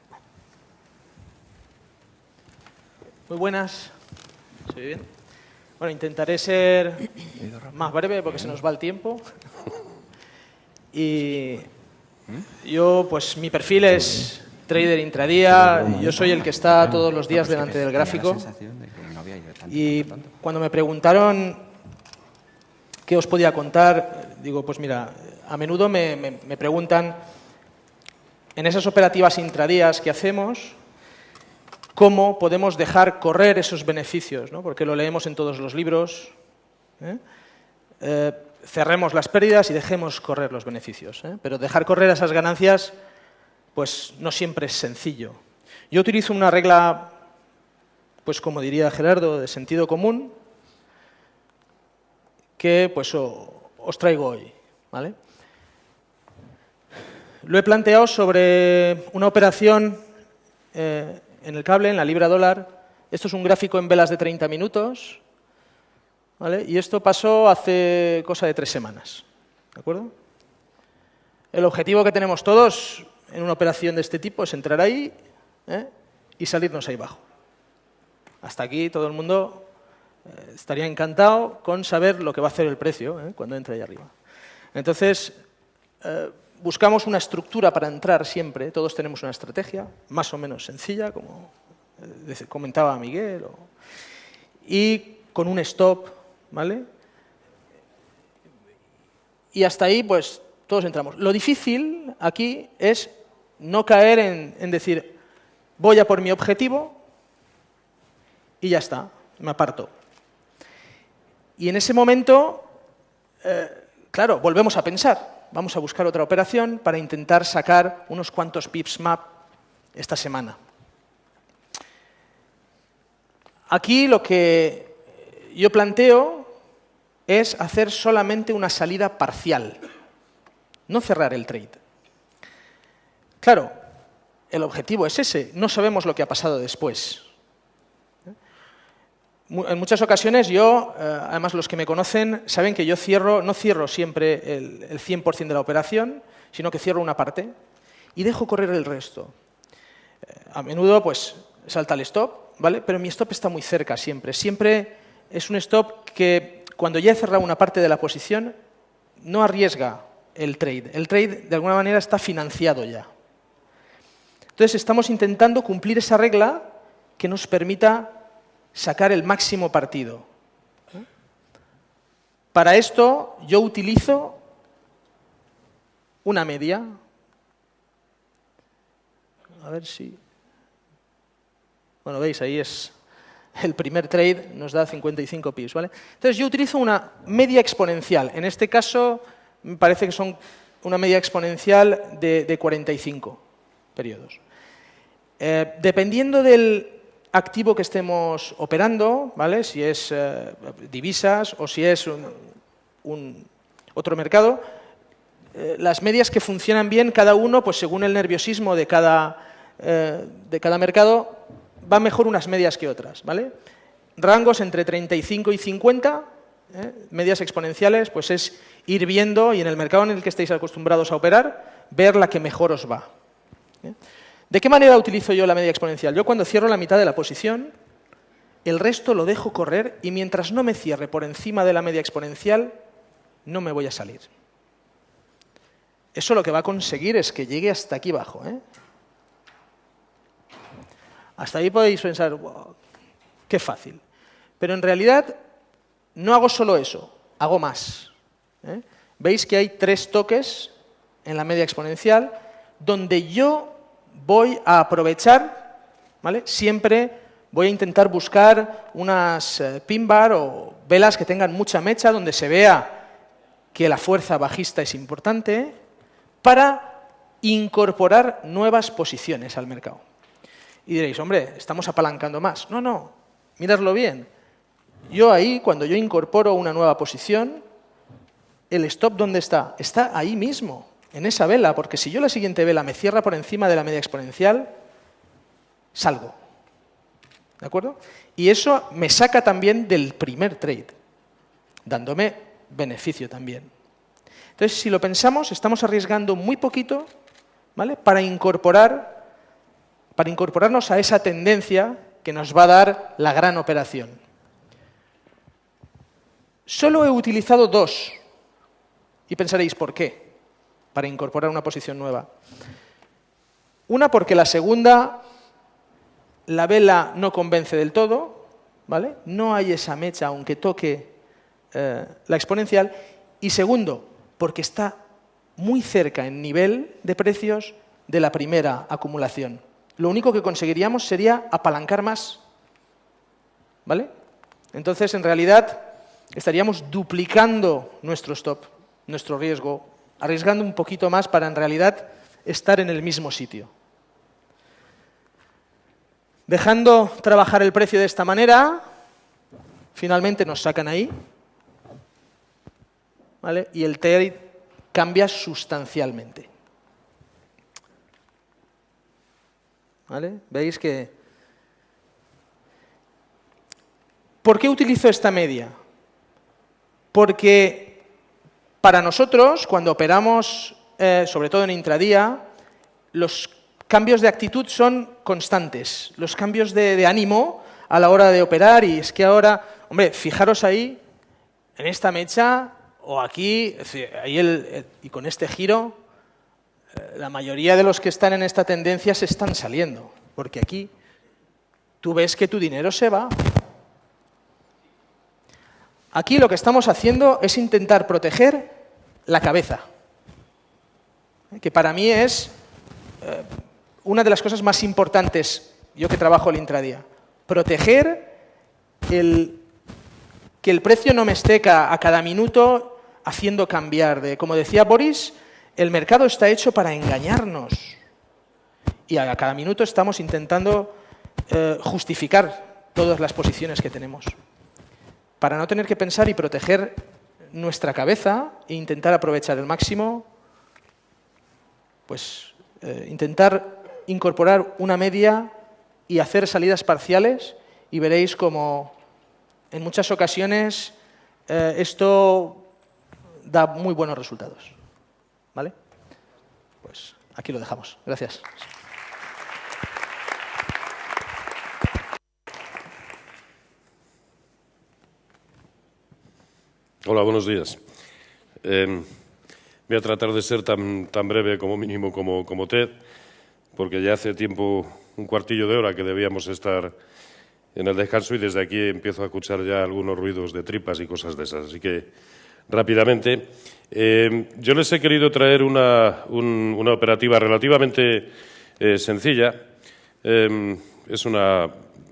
Muy buenas. ¿Se oye bien? Bueno, intentaré ser más breve porque se nos va el tiempo. Y yo, pues mi perfil es trader intradía. Yo soy el que está todos los días delante del gráfico. Y cuando me preguntaron qué os podía contar, digo, pues mira, a menudo me preguntan en esas operativas intradías que hacemos, cómo podemos dejar correr esos beneficios, ¿no? Porque lo leemos en todos los libros. Cerremos las pérdidas y dejemos correr los beneficios. Pero dejar correr esas ganancias, pues no siempre es sencillo. Yo utilizo una regla, pues como diría Gerardo, de sentido común, que pues os traigo hoy, ¿vale? Lo he planteado sobre una operación en el cable, en la libra dólar. Esto es un gráfico en velas de 30 minutos, ¿vale? Y esto pasó hace cosa de 3 semanas, ¿de acuerdo? El objetivo que tenemos todos en una operación de este tipo es entrar ahí y salirnos ahí abajo. Hasta aquí todo el mundo estaría encantado con saber lo que va a hacer el precio cuando entre ahí arriba. Entonces, buscamos una estructura para entrar siempre. Todos tenemos una estrategia más o menos sencilla, como comentaba Miguel, y con un stop, ¿vale? Y hasta ahí, pues, todos entramos. Lo difícil aquí es no caer en decir, voy a por mi objetivo y ya está, me aparto. Y en ese momento, claro, volvemos a pensar. Vamos a buscar otra operación para intentar sacar unos cuantos pips más esta semana. Aquí lo que yo planteo es hacer solamente una salida parcial, no cerrar el trade. Claro, el objetivo es ese, no sabemos lo que ha pasado después. En muchas ocasiones yo, además los que me conocen, saben que yo no cierro siempre el 100% de la operación, sino que cierro una parte y dejo correr el resto. A menudo pues salta el stop, ¿vale? Pero mi stop está muy cerca siempre. Siempre es un stop que cuando ya he cerrado una parte de la posición no arriesga el trade. El trade de alguna manera está financiado ya. Entonces estamos intentando cumplir esa regla que nos permita sacar el máximo partido. Para esto yo utilizo una media. A ver si... Bueno, veis, ahí es el primer trade, nos da 55 pips, ¿vale? Entonces yo utilizo una media exponencial. En este caso me parece que son una media exponencial de 45 periodos. Dependiendo del activo que estemos operando, ¿vale? Si es divisas o si es otro mercado, las medias que funcionan bien, cada uno, pues según el nerviosismo de cada mercado, van mejor unas medias que otras, ¿vale? Rangos entre 35 y 50, medias exponenciales, pues es ir viendo, y en el mercado en el que estéis acostumbrados a operar, ver la que mejor os va. ¿De qué manera utilizo yo la media exponencial? Yo cuando cierro la mitad de la posición, el resto lo dejo correr y mientras no me cierre por encima de la media exponencial, no me voy a salir. Eso lo que va a conseguir es que llegue hasta aquí abajo. Hasta ahí podéis pensar, wow, qué fácil. Pero en realidad no hago solo eso, hago más. Veis que hay 3 toques en la media exponencial donde yo voy a aprovechar, ¿vale? Siempre voy a intentar buscar unas pin bar o velas que tengan mucha mecha, donde se vea que la fuerza bajista es importante, para incorporar nuevas posiciones al mercado. Y diréis, hombre, estamos apalancando más. No, no, miradlo bien. Yo ahí, cuando yo incorporo una nueva posición, ¿El stop dónde está? Está ahí mismo, en esa vela, porque si yo la siguiente vela me cierra por encima de la media exponencial, salgo. ¿De acuerdo? Y eso me saca también del primer trade, dándome beneficio también. Entonces, si lo pensamos, estamos arriesgando muy poquito, ¿vale?, para incorporarnos a esa tendencia que nos va a dar la gran operación. Solo he utilizado 2. Y pensaréis, ¿por qué? Para incorporar una posición nueva. Una, porque la segunda, la vela no convence del todo, ¿vale? No hay esa mecha, aunque toque la exponencial. Y segundo, porque está muy cerca en nivel de precios de la primera acumulación. Lo único que conseguiríamos sería apalancar más, ¿vale? Entonces, en realidad, estaríamos duplicando nuestro stop, nuestro riesgo, arriesgando un poquito más para, en realidad, estar en el mismo sitio. Dejando trabajar el precio de esta manera, finalmente nos sacan ahí, ¿vale? Y el trade cambia sustancialmente. ¿Vale? ¿Veis que...? ¿Por qué utilizo esta media? Porque para nosotros, cuando operamos, sobre todo en intradía, los cambios de actitud son constantes. Los cambios de ánimo a la hora de operar, y es que ahora, hombre, fijaros ahí, en esta mecha, o aquí, es decir, ahí y con este giro, la mayoría de los que están en esta tendencia se están saliendo, porque aquí tú ves que tu dinero se va. Aquí lo que estamos haciendo es intentar proteger la cabeza, que para mí es una de las cosas más importantes, yo que trabajo el intradía. Proteger que el precio no me esté a cada minuto haciendo cambiar. Como decía Boris, el mercado está hecho para engañarnos. Y a cada minuto estamos intentando justificar todas las posiciones que tenemos. Para no tener que pensar y proteger nuestra cabeza e intentar aprovechar el máximo, pues intentar incorporar una media y hacer salidas parciales, y veréis como en muchas ocasiones esto da muy buenos resultados. ¿Vale? Pues aquí lo dejamos. Gracias. Hola, buenos días. Voy a tratar de ser tan breve como mínimo como Ted, porque ya hace tiempo, un cuartillo de hora, que debíamos estar en el descanso, y desde aquí empiezo a escuchar ya algunos ruidos de tripas y cosas de esas. Así que, rápidamente, yo les he querido traer una operativa relativamente sencilla. Es una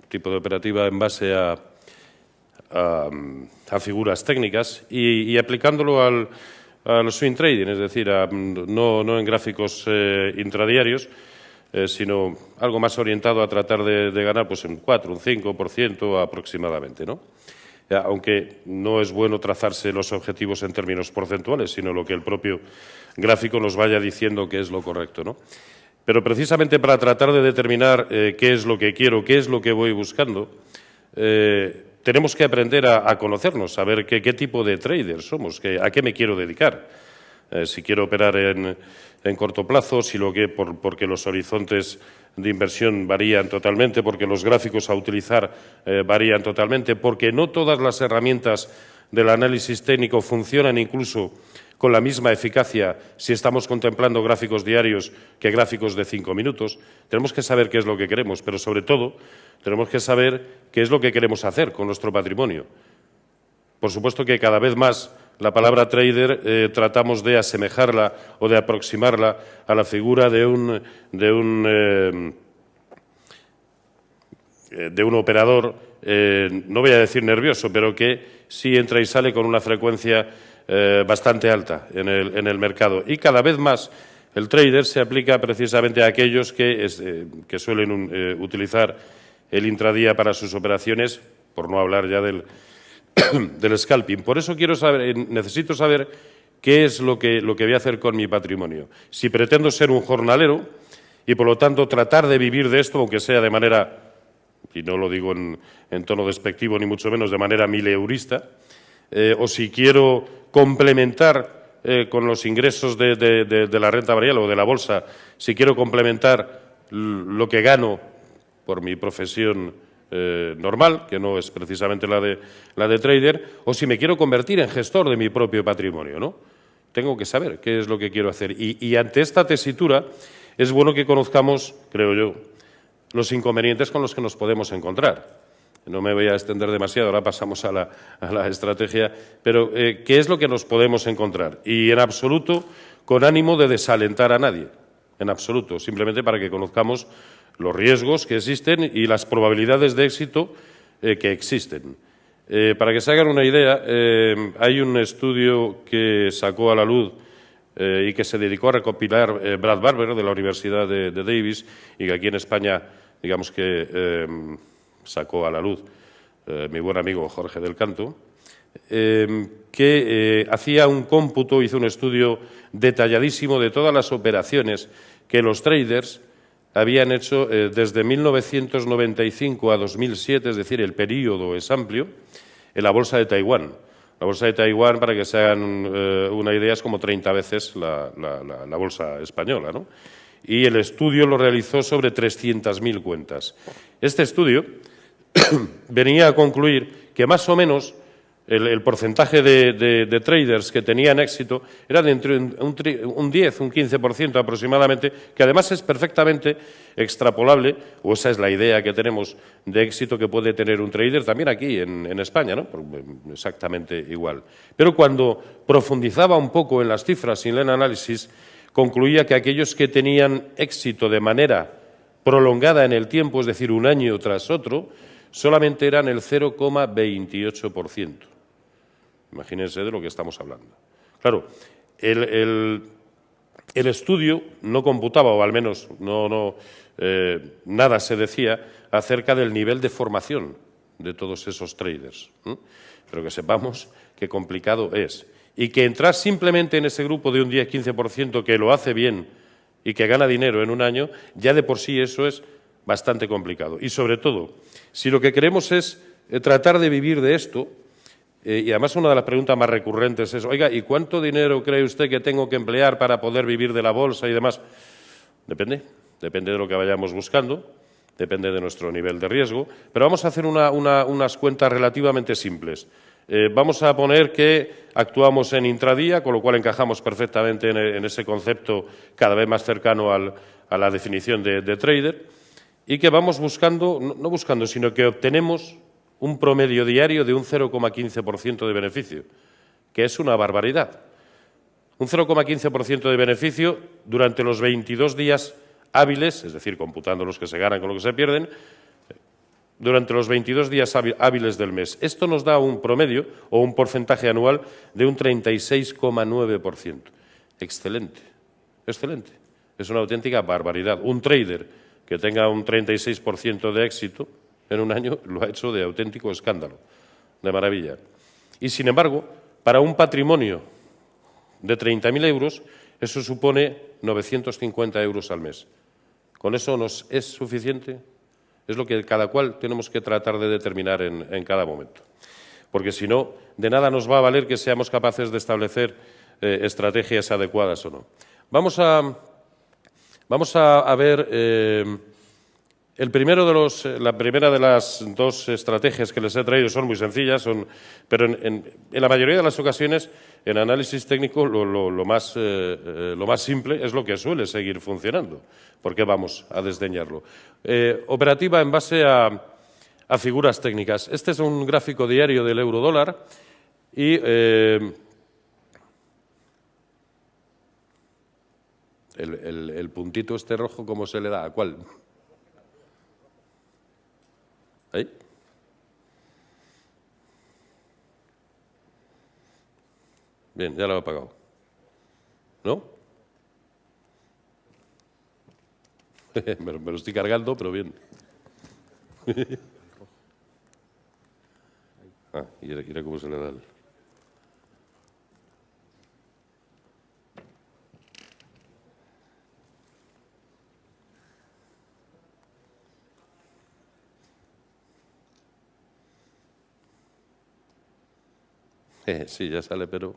tipo de operativa en base a figuras técnicas y aplicándolo al swing trading, es decir, no en gráficos intradiarios, sino algo más orientado a tratar de ganar pues un 4, un 5% aproximadamente, ¿no? Aunque no es bueno trazarse los objetivos en términos porcentuales, sino lo que el propio gráfico nos vaya diciendo que es lo correcto, ¿no? Pero precisamente para tratar de determinar qué es lo que quiero, qué es lo que voy buscando, tenemos que aprender a conocernos, a ver qué tipo de trader somos, a qué me quiero dedicar. Si quiero operar en corto plazo, porque los horizontes de inversión varían totalmente, porque los gráficos a utilizar varían totalmente, porque no todas las herramientas del análisis técnico funcionan incluso con la misma eficacia si estamos contemplando gráficos diarios que gráficos de 5 minutos. Tenemos que saber qué es lo que queremos, pero sobre todo tenemos que saber qué es lo que queremos hacer con nuestro patrimonio. Por supuesto que cada vez más la palabra trader tratamos de asemejarla o de aproximarla a la figura de un operador, no voy a decir nervioso, pero que sí entra y sale con una frecuencia bastante alta en el mercado. Y cada vez más el trader se aplica precisamente a aquellos que suelen utilizar el intradía para sus operaciones, por no hablar ya del scalping. Por eso necesito saber qué es lo que voy a hacer con mi patrimonio. Si pretendo ser un jornalero y, por lo tanto, tratar de vivir de esto, aunque sea de manera, y no lo digo en tono despectivo ni mucho menos, de manera mileurista, o si quiero complementar con los ingresos de la renta variable o de la bolsa, si quiero complementar lo que gano por mi profesión normal, que no es precisamente la de trader, o si me quiero convertir en gestor de mi propio patrimonio, ¿no? Tengo que saber qué es lo que quiero hacer. Y ante esta tesitura es bueno que conozcamos, creo yo, los inconvenientes con los que nos podemos encontrar. No me voy a extender demasiado, ahora pasamos a la estrategia, pero ¿qué es lo que nos podemos encontrar? Y en absoluto con ánimo de desalentar a nadie, en absoluto, simplemente para que conozcamos los riesgos que existen y las probabilidades de éxito que existen. Para que se hagan una idea, hay un estudio que sacó a la luz y que se dedicó a recopilar Brad Barber de la Universidad de Davis y que aquí en España, digamos que sacó a la luz mi buen amigo Jorge del Canto, que hacía un cómputo, hizo un estudio detalladísimo de todas las operaciones que los traders habían hecho desde 1995 a 2007, es decir, el periodo es amplio, en la bolsa de Taiwán. La bolsa de Taiwán, para que se hagan una idea, es como 30 veces la bolsa española, ¿no? Y el estudio lo realizó sobre 300.000 cuentas. Este estudio venía a concluir que más o menos el porcentaje de traders que tenían éxito era de entre un 10, un 15% aproximadamente, que además es perfectamente extrapolable, o esa es la idea que tenemos de éxito que puede tener un trader también aquí en España, ¿no? Exactamente igual. Pero cuando profundizaba un poco en las cifras y en el análisis, concluía que aquellos que tenían éxito de manera prolongada en el tiempo, es decir, un año tras otro, solamente eran el 0,28%. Imagínense de lo que estamos hablando. Claro, el estudio no computaba, o al menos nada se decía acerca del nivel de formación de todos esos traders. Pero que sepamos qué complicado es. Y que entrar simplemente en ese grupo de un 10-15% que lo hace bien y que gana dinero en un año, ya de por sí eso es bastante complicado. Y sobre todo, si lo que queremos es tratar de vivir de esto, y además una de las preguntas más recurrentes es, oiga, ¿y cuánto dinero cree usted que tengo que emplear para poder vivir de la bolsa y demás? Depende de lo que vayamos buscando, depende de nuestro nivel de riesgo, pero vamos a hacer unas cuentas relativamente simples. Vamos a poner que actuamos en intradía, con lo cual encajamos perfectamente en ese concepto cada vez más cercano a la definición de trader, y que vamos buscando, no buscando, sino que obtenemos un promedio diario de un 0,15% de beneficio, que es una barbaridad. Un 0,15% de beneficio durante los 22 días hábiles, es decir, computando los que se ganan con lo que se pierden, durante los 22 días hábiles del mes. Esto nos da un promedio o un porcentaje anual de un 36,9%. Excelente, excelente. Es una auténtica barbaridad. Un trader que tenga un 36% de éxito en un año lo ha hecho de auténtico escándalo, de maravilla. Y, sin embargo, para un patrimonio de 30.000 euros, eso supone 950 euros al mes. ¿Con eso nos es suficiente? Es lo que cada cual tenemos que tratar de determinar en cada momento. Porque si no, de nada nos va a valer que seamos capaces de establecer estrategias adecuadas o no. Vamos a ver la primera de las dos estrategias que les he traído son muy sencillas, pero en la mayoría de las ocasiones, en análisis técnico, lo más simple es lo que suele seguir funcionando. ¿Por qué vamos a desdeñarlo? Operativa en base a figuras técnicas. Este es un gráfico diario del euro-dólar y el puntito este rojo, ¿cómo se le da? ¿A cuál? ¿Ahí? Bien, ya lo he apagado. ¿No? me lo estoy cargando, pero bien. Y era cómo se le da Sí, ya sale, pero...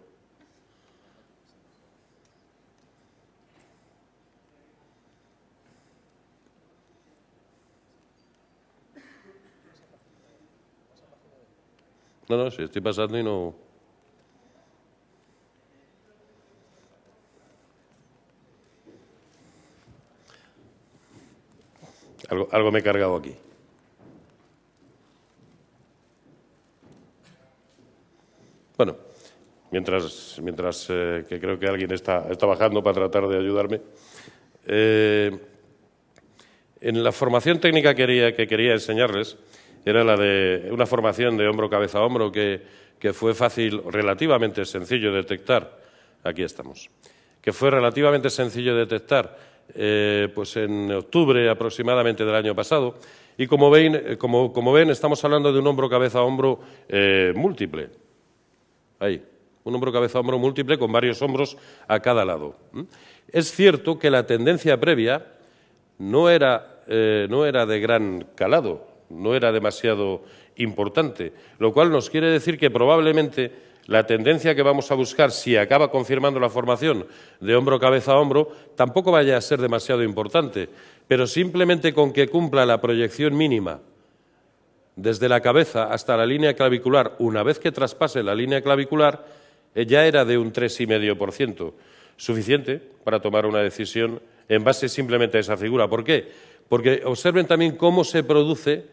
No, sí, estoy pasando y no... Algo me he cargado aquí. Bueno, mientras que creo que alguien está bajando para tratar de ayudarme. En la formación técnica que quería enseñarles era la de una formación de hombro, cabeza, hombro, que fue fácil, relativamente sencillo de detectar. Aquí estamos. Que fue relativamente sencillo de detectar pues en octubre aproximadamente del año pasado. Y como ven, estamos hablando de un hombro, cabeza, hombro múltiple. Ahí, un hombro, cabeza, hombro múltiple con varios hombros a cada lado. Es cierto que la tendencia previa no era de gran calado, no era demasiado importante, lo cual nos quiere decir que probablemente la tendencia que vamos a buscar, si acaba confirmando la formación de hombro, cabeza, hombro, tampoco vaya a ser demasiado importante, pero simplemente con que cumpla la proyección mínima desde la cabeza hasta la línea clavicular, una vez que traspase la línea clavicular, ya era de un 3,5%, suficiente para tomar una decisión en base simplemente a esa figura. ¿Por qué? Porque observen también cómo se produce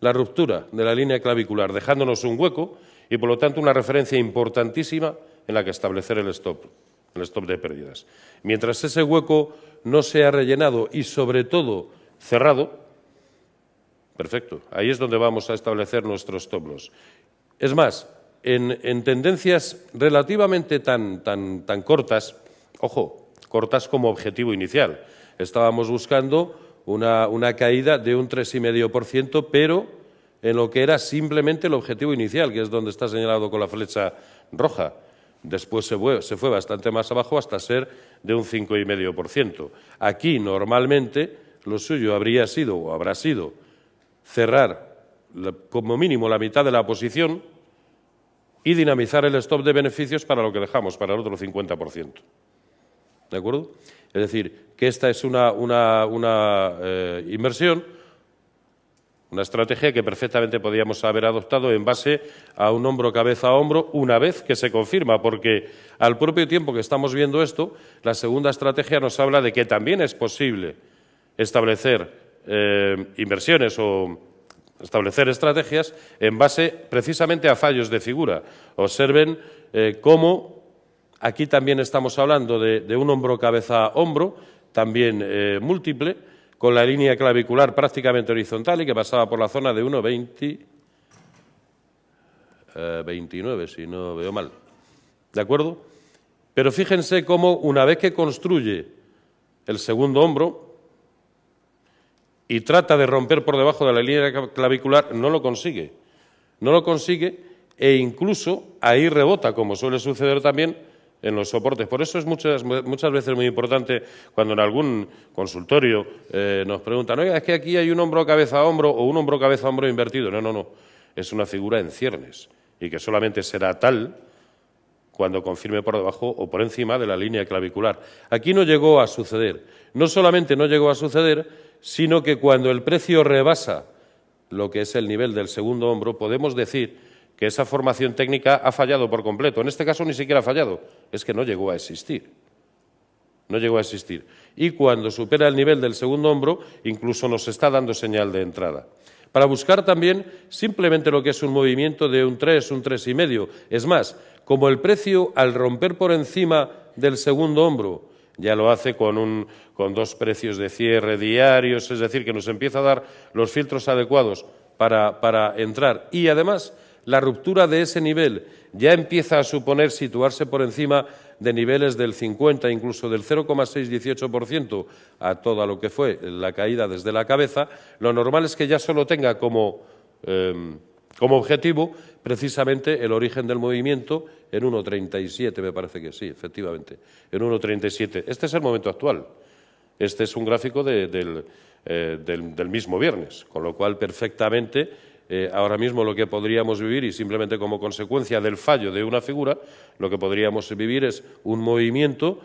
la ruptura de la línea clavicular, dejándonos un hueco y, por lo tanto, una referencia importantísima en la que establecer el stop de pérdidas. Mientras ese hueco no sea rellenado y, sobre todo, cerrado, perfecto, ahí es donde vamos a establecer nuestros stop loss. Es más, en tendencias relativamente tan cortas, ojo, cortas como objetivo inicial, estábamos buscando una caída de un 3,5%, pero en lo que era simplemente el objetivo inicial, que es donde está señalado con la flecha roja. Después se fue bastante más abajo hasta ser de un 5,5%. Aquí, normalmente, lo suyo habría sido o habrá sido cerrar como mínimo la mitad de la posición y dinamizar el stop de beneficios para lo que dejamos, para el otro 50%. ¿De acuerdo? Es decir, que esta es una inversión, una estrategia que perfectamente podíamos haber adoptado en base a un hombro, cabeza, hombro, una vez que se confirma, porque al propio tiempo que estamos viendo esto, la segunda estrategia nos habla de que también es posible establecer inversiones o establecer estrategias en base precisamente a fallos de figura. Observen cómo aquí también estamos hablando de un hombro, cabeza, hombro, también múltiple, con la línea clavicular prácticamente horizontal y que pasaba por la zona de 1,29, si no veo mal. ¿De acuerdo? Pero fíjense cómo una vez que construye el segundo hombro y trata de romper por debajo de la línea clavicular, no lo consigue. No lo consigue e incluso ahí rebota, como suele suceder también en los soportes. Por eso es muchas veces muy importante cuando en algún consultorio nos preguntan, oiga, es que aquí hay un hombro, cabeza, hombro o un hombro, cabeza, hombro invertido. No. Es una figura en ciernes y que solamente será tal cuando confirme por debajo o por encima de la línea clavicular. Aquí no llegó a suceder. No solamente no llegó a suceder, sino que cuando el precio rebasa lo que es el nivel del segundo hombro, podemos decir que esa formación técnica ha fallado por completo. En este caso ni siquiera ha fallado, es que no llegó a existir. No llegó a existir. Y cuando supera el nivel del segundo hombro, incluso nos está dando señal de entrada. Para buscar también simplemente lo que es un movimiento de un 3, un 3,5. Es más, como el precio al romper por encima del segundo hombro ya lo hace con dos precios de cierre diarios, es decir, que nos empieza a dar los filtros adecuados para entrar y además la ruptura de ese nivel ya empieza a suponer situarse por encima de niveles del 50, incluso del 0,618% a toda lo que fue la caída desde la cabeza, lo normal es que ya solo tenga como objetivo precisamente el origen del movimiento en 1,37, me parece que sí, efectivamente, en 1,37. Este es el momento actual. Este es un gráfico del mismo viernes, con lo cual perfectamente ahora mismo lo que podríamos vivir, y simplemente como consecuencia del fallo de una figura, lo que podríamos vivir es un movimiento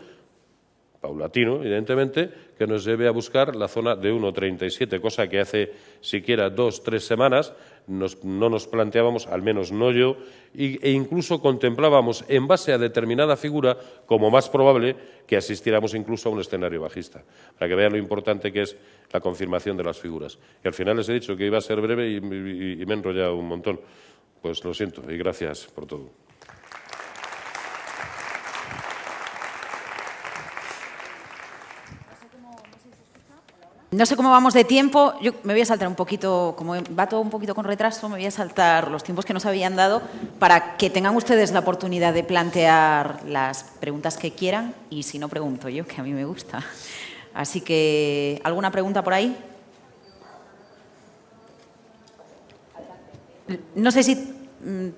paulatino, evidentemente, que nos lleve a buscar la zona de 1,37, cosa que hace siquiera 2 o 3 semanas no nos planteábamos, al menos no yo, e incluso contemplábamos en base a determinada figura como más probable que asistiéramos incluso a un escenario bajista, para que vean lo importante que es la confirmación de las figuras. Y al final les he dicho que iba a ser breve y me he enrollado un montón. Pues lo siento y gracias por todo. No sé cómo vamos de tiempo. Yo me voy a saltar un poquito, como va todo un poquito con retraso, me voy a saltar los tiempos que nos habían dado para que tengan ustedes la oportunidad de plantear las preguntas que quieran y si no, pregunto yo, que a mí me gusta. Así que, ¿alguna pregunta por ahí? No sé si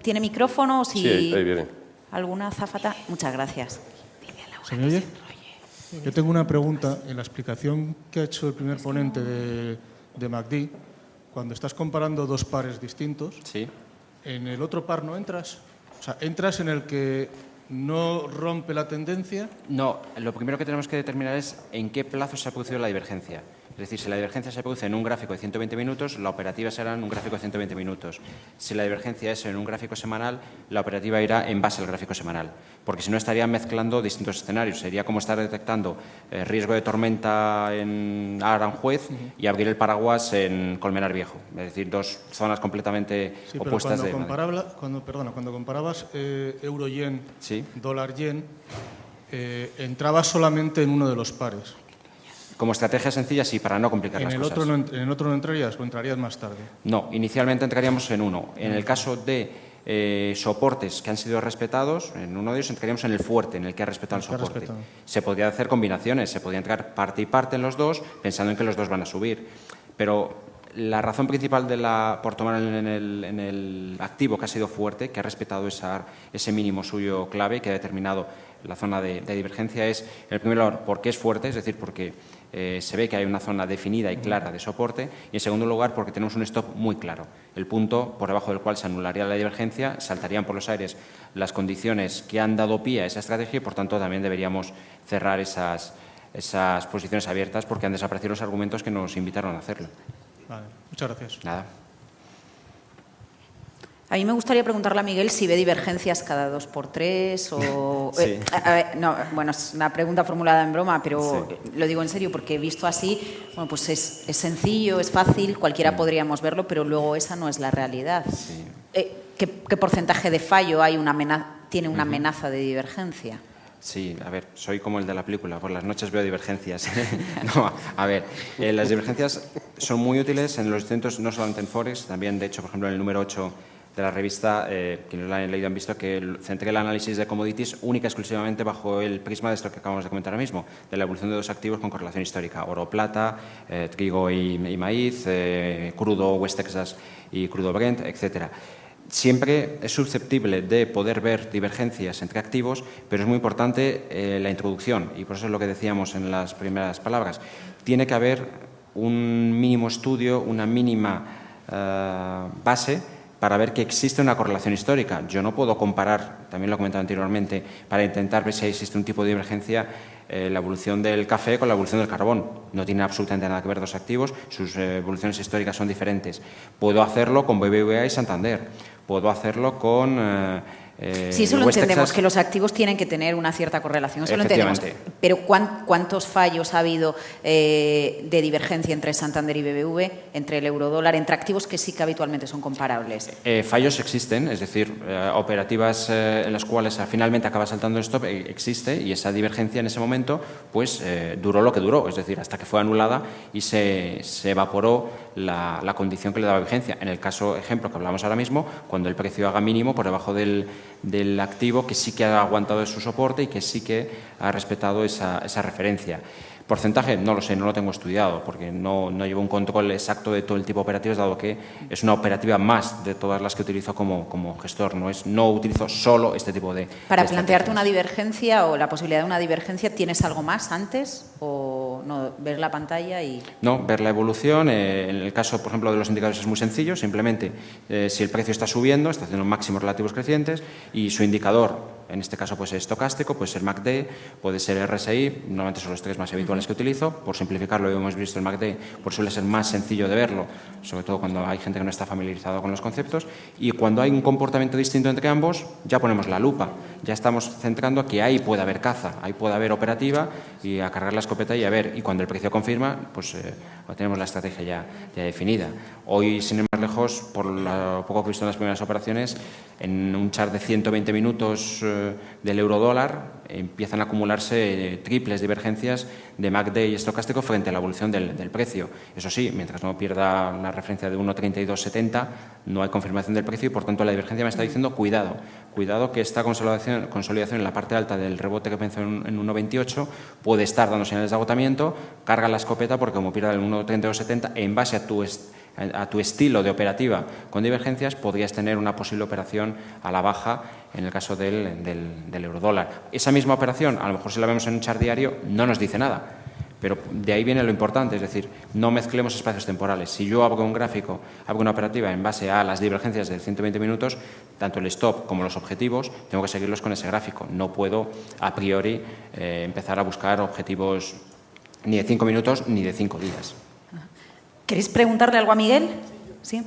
tiene micrófono o si... Sí, ahí viene. ¿Alguna azafata? Muchas gracias. ¿Se me oye? Yo tengo una pregunta. En la explicación que ha hecho el primer ponente de MACD, cuando estás comparando dos pares distintos, Sí. ¿en el otro par no entras? O sea, ¿entras en el que no rompe la tendencia? No, lo primero que tenemos que determinar es en qué plazo se ha producido la divergencia. Es decir, si la divergencia se produce en un gráfico de 120 minutos, la operativa será en un gráfico de 120 minutos. Si la divergencia es en un gráfico semanal, la operativa irá en base al gráfico semanal. Porque si no, estarían mezclando distintos escenarios. Sería como estar detectando riesgo de tormenta en Aranjuez y abrir el paraguas en Colmenar Viejo. Es decir, dos zonas completamente Sí, pero opuestas de... cuando comparabas euro-yen, Sí. dólar-yen, entrabas solamente en uno de los pares. Como estrategia sencilla, sí, para no complicar En las el cosas. otro no entrarías o entrarías más tarde. No, inicialmente entraríamos en uno. En el caso de soportes que han sido respetados, en uno de ellos entraríamos en el fuerte, en el que ha respetado el que ha soporte. respetado. Se podría hacer combinaciones, se podría entrar parte y parte en los dos, pensando en que los dos van a subir. Pero la razón principal por tomar en el activo que ha sido fuerte, que ha respetado ese mínimo suyo clave, que ha determinado la zona de divergencia, es, en el primer lugar, porque es fuerte, es decir, porque se ve que hay una zona definida y clara de soporte, y en segundo lugar porque tenemos un stop muy claro. El punto por debajo del cual se anularía la divergencia, saltarían por los aires las condiciones que han dado pie a esa estrategia y por tanto también deberíamos cerrar esas posiciones abiertas porque han desaparecido los argumentos que nos invitaron a hacerlo. Vale, muchas gracias. Nada. A mí me gustaría preguntarle a Miguel si ve divergencias cada 2x3 o... Sí. A ver, no, bueno, es una pregunta formulada en broma, pero Sí. lo digo en serio porque visto así, bueno, pues es sencillo, es fácil, cualquiera podríamos verlo, pero luego esa no es la realidad. Sí. ¿Qué porcentaje de fallo tiene una amenaza de divergencia? Sí, a ver, soy como el de la película, por las noches veo divergencias. No, a ver, las divergencias son muy útiles en los distintos, no solamente en Forex, también, de hecho, por ejemplo, en el número 8 de la revista, quienes lo han leído han visto que centré el análisis de commodities única y exclusivamente bajo el prisma de esto que acabamos de comentar ahora mismo, de la evolución de dos activos con correlación histórica, oro-plata, trigo y maíz, crudo West Texas y crudo Brent, etcétera. Siempre es susceptible de poder ver divergencias entre activos, pero es muy importante la introducción, y por eso es lo que decíamos en las primeras palabras. Tiene que haber un mínimo estudio, una mínima base para ver que existe una correlación histórica. Yo no puedo comparar, también lo he comentado anteriormente, para intentar ver si existe un tipo de divergencia, la evolución del café con la evolución del carbón. No tiene absolutamente nada que ver dos activos, sus evoluciones históricas son diferentes. Puedo hacerlo con BBVA y Santander, puedo hacerlo con... Sí, eso lo West entendemos, Texas. que los activos tienen que tener una cierta correlación, eso lo entendemos. Pero ¿cuántos fallos ha habido de divergencia entre Santander y BBV, entre el eurodólar, entre activos que sí que habitualmente son comparables? Fallos existen, es decir, operativas en las cuales finalmente acaba saltando el stop, existe, y esa divergencia en ese momento pues duró lo que duró, es decir, hasta que fue anulada y se evaporó la condición que le daba vigencia. En el caso, ejemplo, que hablamos ahora mismo, cuando el precio haga mínimo por debajo del activo que sí que ha aguantado su soporte y que sí que ha respetado esa referencia. Porcentaje, no lo sé, no lo tengo estudiado, porque no llevo un control exacto de todo el tipo de operativas, dado que es una operativa más de todas las que utilizo como gestor. No utilizo solo este tipo de Para de plantearte estrategias. una divergencia o la posibilidad de una divergencia, ¿tienes algo más antes? ¿O no, ver la pantalla y...? No, ver la evolución. En el caso, por ejemplo, de los indicadores es muy sencillo. Simplemente, si el precio está subiendo, está haciendo máximos relativos crecientes y su indicador, en este caso pues es estocástico, puede ser MACD, puede ser RSI, normalmente son los tres más habituales que utilizo. Por simplificarlo, hemos visto el MACD, pues suele ser más sencillo de verlo, sobre todo cuando hay gente que no está familiarizado con los conceptos. Y cuando hay un comportamiento distinto entre ambos, ya ponemos la lupa. Ya estamos centrando a que ahí puede haber caza, ahí puede haber operativa y a cargar la escopeta y a ver. Y cuando el precio confirma, pues tenemos la estrategia ya definida. Hoy, sin ir más lejos, por lo poco que he visto en las primeras operaciones, en un chart de 120 minutos del euro-dólar empiezan a acumularse triples divergencias de MACD y estocástico frente a la evolución del precio. Eso sí, mientras no pierda la referencia de 1,3270, no hay confirmación del precio y, por tanto, la divergencia me está diciendo cuidado que esta consolidación en la parte alta del rebote que pensó en 1,28 puede estar dando señales de agotamiento, carga la escopeta porque como pierda el 1,3270, en base a tu estilo de operativa con divergencias, podrías tener una posible operación a la baja en el caso del eurodólar. Esa misma operación, a lo mejor si la vemos en un chart diario, no nos dice nada. Pero de ahí viene lo importante, es decir, no mezclemos espacios temporales. Si yo abro un gráfico, abro una operativa en base a las divergencias de 120 minutos, tanto el stop como los objetivos, tengo que seguirlos con ese gráfico. No puedo, a priori, empezar a buscar objetivos ni de 5 minutos ni de 5 días. ¿Queréis preguntarle algo a Miguel? Sí.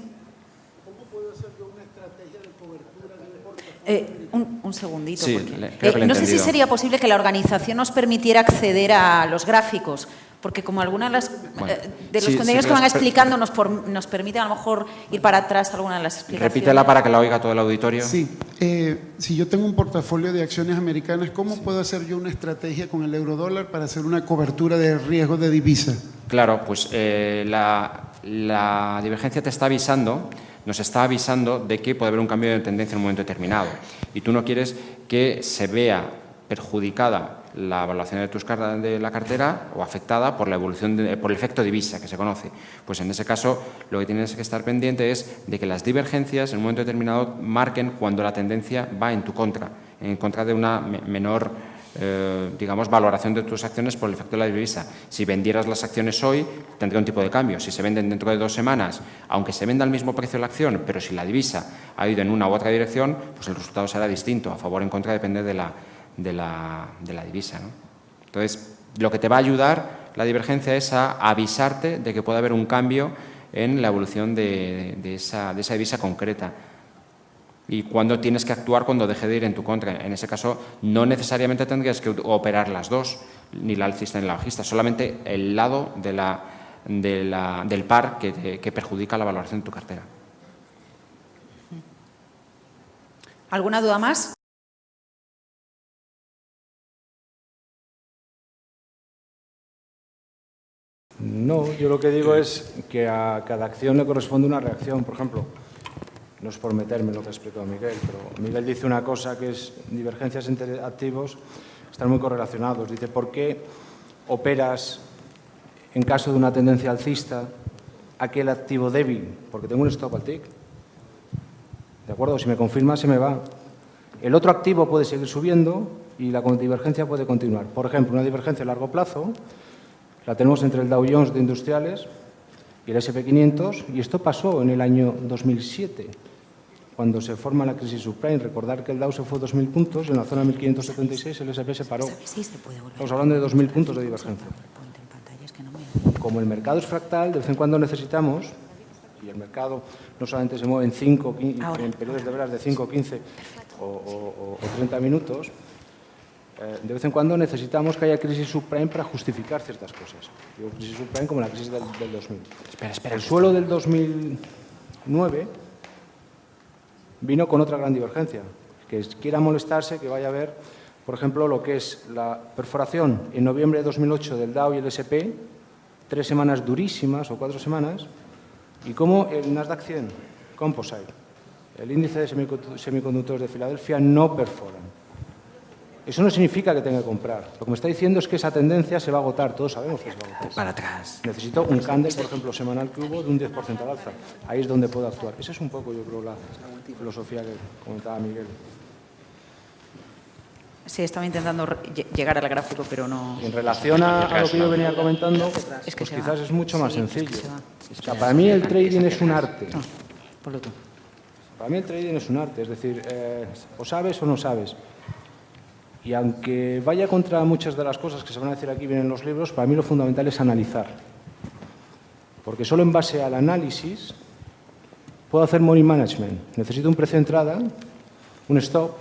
¿Cómo puedo hacer yo una estrategia de cobertura de importación? Un segundito. Sí, porque, creo que lo he no sé si entendido. sería posible que la organización nos permitiera acceder a los gráficos, porque como algunas de los sí, contenidos sí, que van las- explicando nos permite a lo mejor ir para atrás alguna de las explicaciones. Repítela para que la oiga todo el auditorio. Sí, si yo tengo un portafolio de acciones americanas, ¿cómo puedo hacer yo una estrategia con el eurodólar para hacer una cobertura de riesgo de divisa? Claro, pues la divergencia nos está avisando de que puede haber un cambio de tendencia en un momento determinado. Y tú no quieres que se vea perjudicada la evaluación de la cartera o afectada por la evolución por el efecto divisa que se conoce. Pues en ese caso lo que tienes que estar pendiente es de que las divergencias en un momento determinado marquen cuando la tendencia va en tu contra, en contra de una menor digamos, valoración de tus acciones por el efecto de la divisa. Si vendieras las acciones hoy, tendría un tipo de cambio. Si se venden dentro de 2 semanas, aunque se venda al mismo precio la acción, pero si la divisa ha ido en una u otra dirección, pues el resultado será distinto. A favor o en contra depende de la divisa, ¿no? Entonces, lo que te va a ayudar la divergencia es a avisarte de que puede haber un cambio en la evolución de esa divisa concreta. Y cuando tienes que actuar cuando deje de ir en tu contra. En ese caso, no necesariamente tendrías que operar las dos, ni la alcista ni la bajista, solamente el lado del par que perjudica la valoración de tu cartera. ¿Alguna duda más? No, yo lo que digo es que a cada acción le corresponde una reacción. Por ejemplo, no es por meterme en lo que ha explicado Miguel, pero Miguel dice una cosa que es divergencias entre activos están muy correlacionados. Dice, ¿por qué operas en caso de una tendencia alcista aquel activo débil? Porque tengo un stop al tick. ¿De acuerdo? Si me confirma, se me va. El otro activo puede seguir subiendo y la divergencia puede continuar. Por ejemplo, una divergencia a largo plazo la tenemos entre el Dow Jones de Industriales y el S&P 500, y esto pasó en el año 2007, cuando se forma la crisis subprime. Recordar que el Dow se fue 2.000 puntos, en la zona 1.576 el S&P se paró. Estamos hablando de 2.000 puntos de divergencia. Como el mercado es fractal, de vez en cuando necesitamos, y el mercado no solamente se mueve en periodos de velas de 5, 15 o 30 minutos, de vez en cuando necesitamos que haya crisis subprime para justificar ciertas cosas. Digo crisis subprime como la crisis del 2000. Espera. El suelo del 2009 vino con otra gran divergencia. Que quiera molestarse, que vaya a ver, por ejemplo, lo que es la perforación en noviembre de 2008 del Dow y el S&P, 3 semanas durísimas o 4 semanas, y cómo el Nasdaq 100 Composite, el índice de semiconductores de Filadelfia, no perforan. Eso no significa que tenga que comprar. Lo que me está diciendo es que esa tendencia se va a agotar. Todos sabemos que se va a agotar. Para atrás. Necesito un candle, por ejemplo, semanal que hubo de un 10% al alza. Ahí es donde puedo actuar. Esa es un poco, yo creo, la filosofía que comentaba Miguel. Sí, estaba intentando llegar al gráfico, pero no... En relación a lo que yo venía comentando, Es que pues se quizás va. es mucho más Sí, es que sencillo. se va. O sea, para mí el trading es un arte. No, ponlo tú. Para mí el trading es un arte, es decir, o sabes o no sabes. Y aunque vaya contra muchas de las cosas que se van a decir aquí bien en los libros, para mí lo fundamental es analizar. Porque solo en base al análisis puedo hacer money management. Necesito un precio de entrada, un stop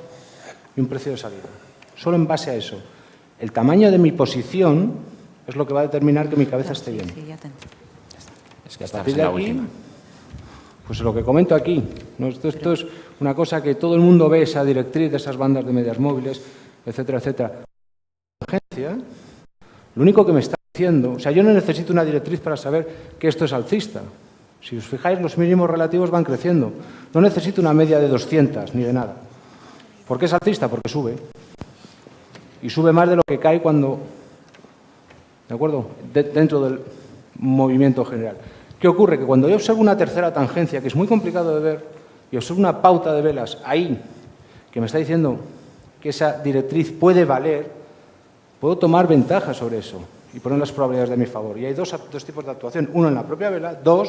y un precio de salida. Solo en base a eso. El tamaño de mi posición es lo que va a determinar que mi cabeza esté bien. Sí, ya te entiendo. Es Y que a estás partir en de la aquí, última. pues lo que comento aquí, ¿no? Esto es una cosa que todo el mundo ve, esa directriz de esas bandas de medias móviles, etcétera, etcétera. Lo único que me está diciendo, o sea, yo no necesito una directriz para saber que esto es alcista. Si os fijáis, los mínimos relativos van creciendo. No necesito una media de 200 ni de nada. ¿Por qué es alcista? Porque sube. Y sube más de lo que cae cuando, ¿de acuerdo? Dentro del movimiento general. ¿Qué ocurre? Que cuando yo observo una tercera tangencia, que es muy complicado de ver, y observo una pauta de velas ahí, que me está diciendo que esa directriz puede valer, puedo tomar ventaja sobre eso y poner las probabilidades de mi favor. Y hay dos tipos de actuación. Uno en la propia vela, dos,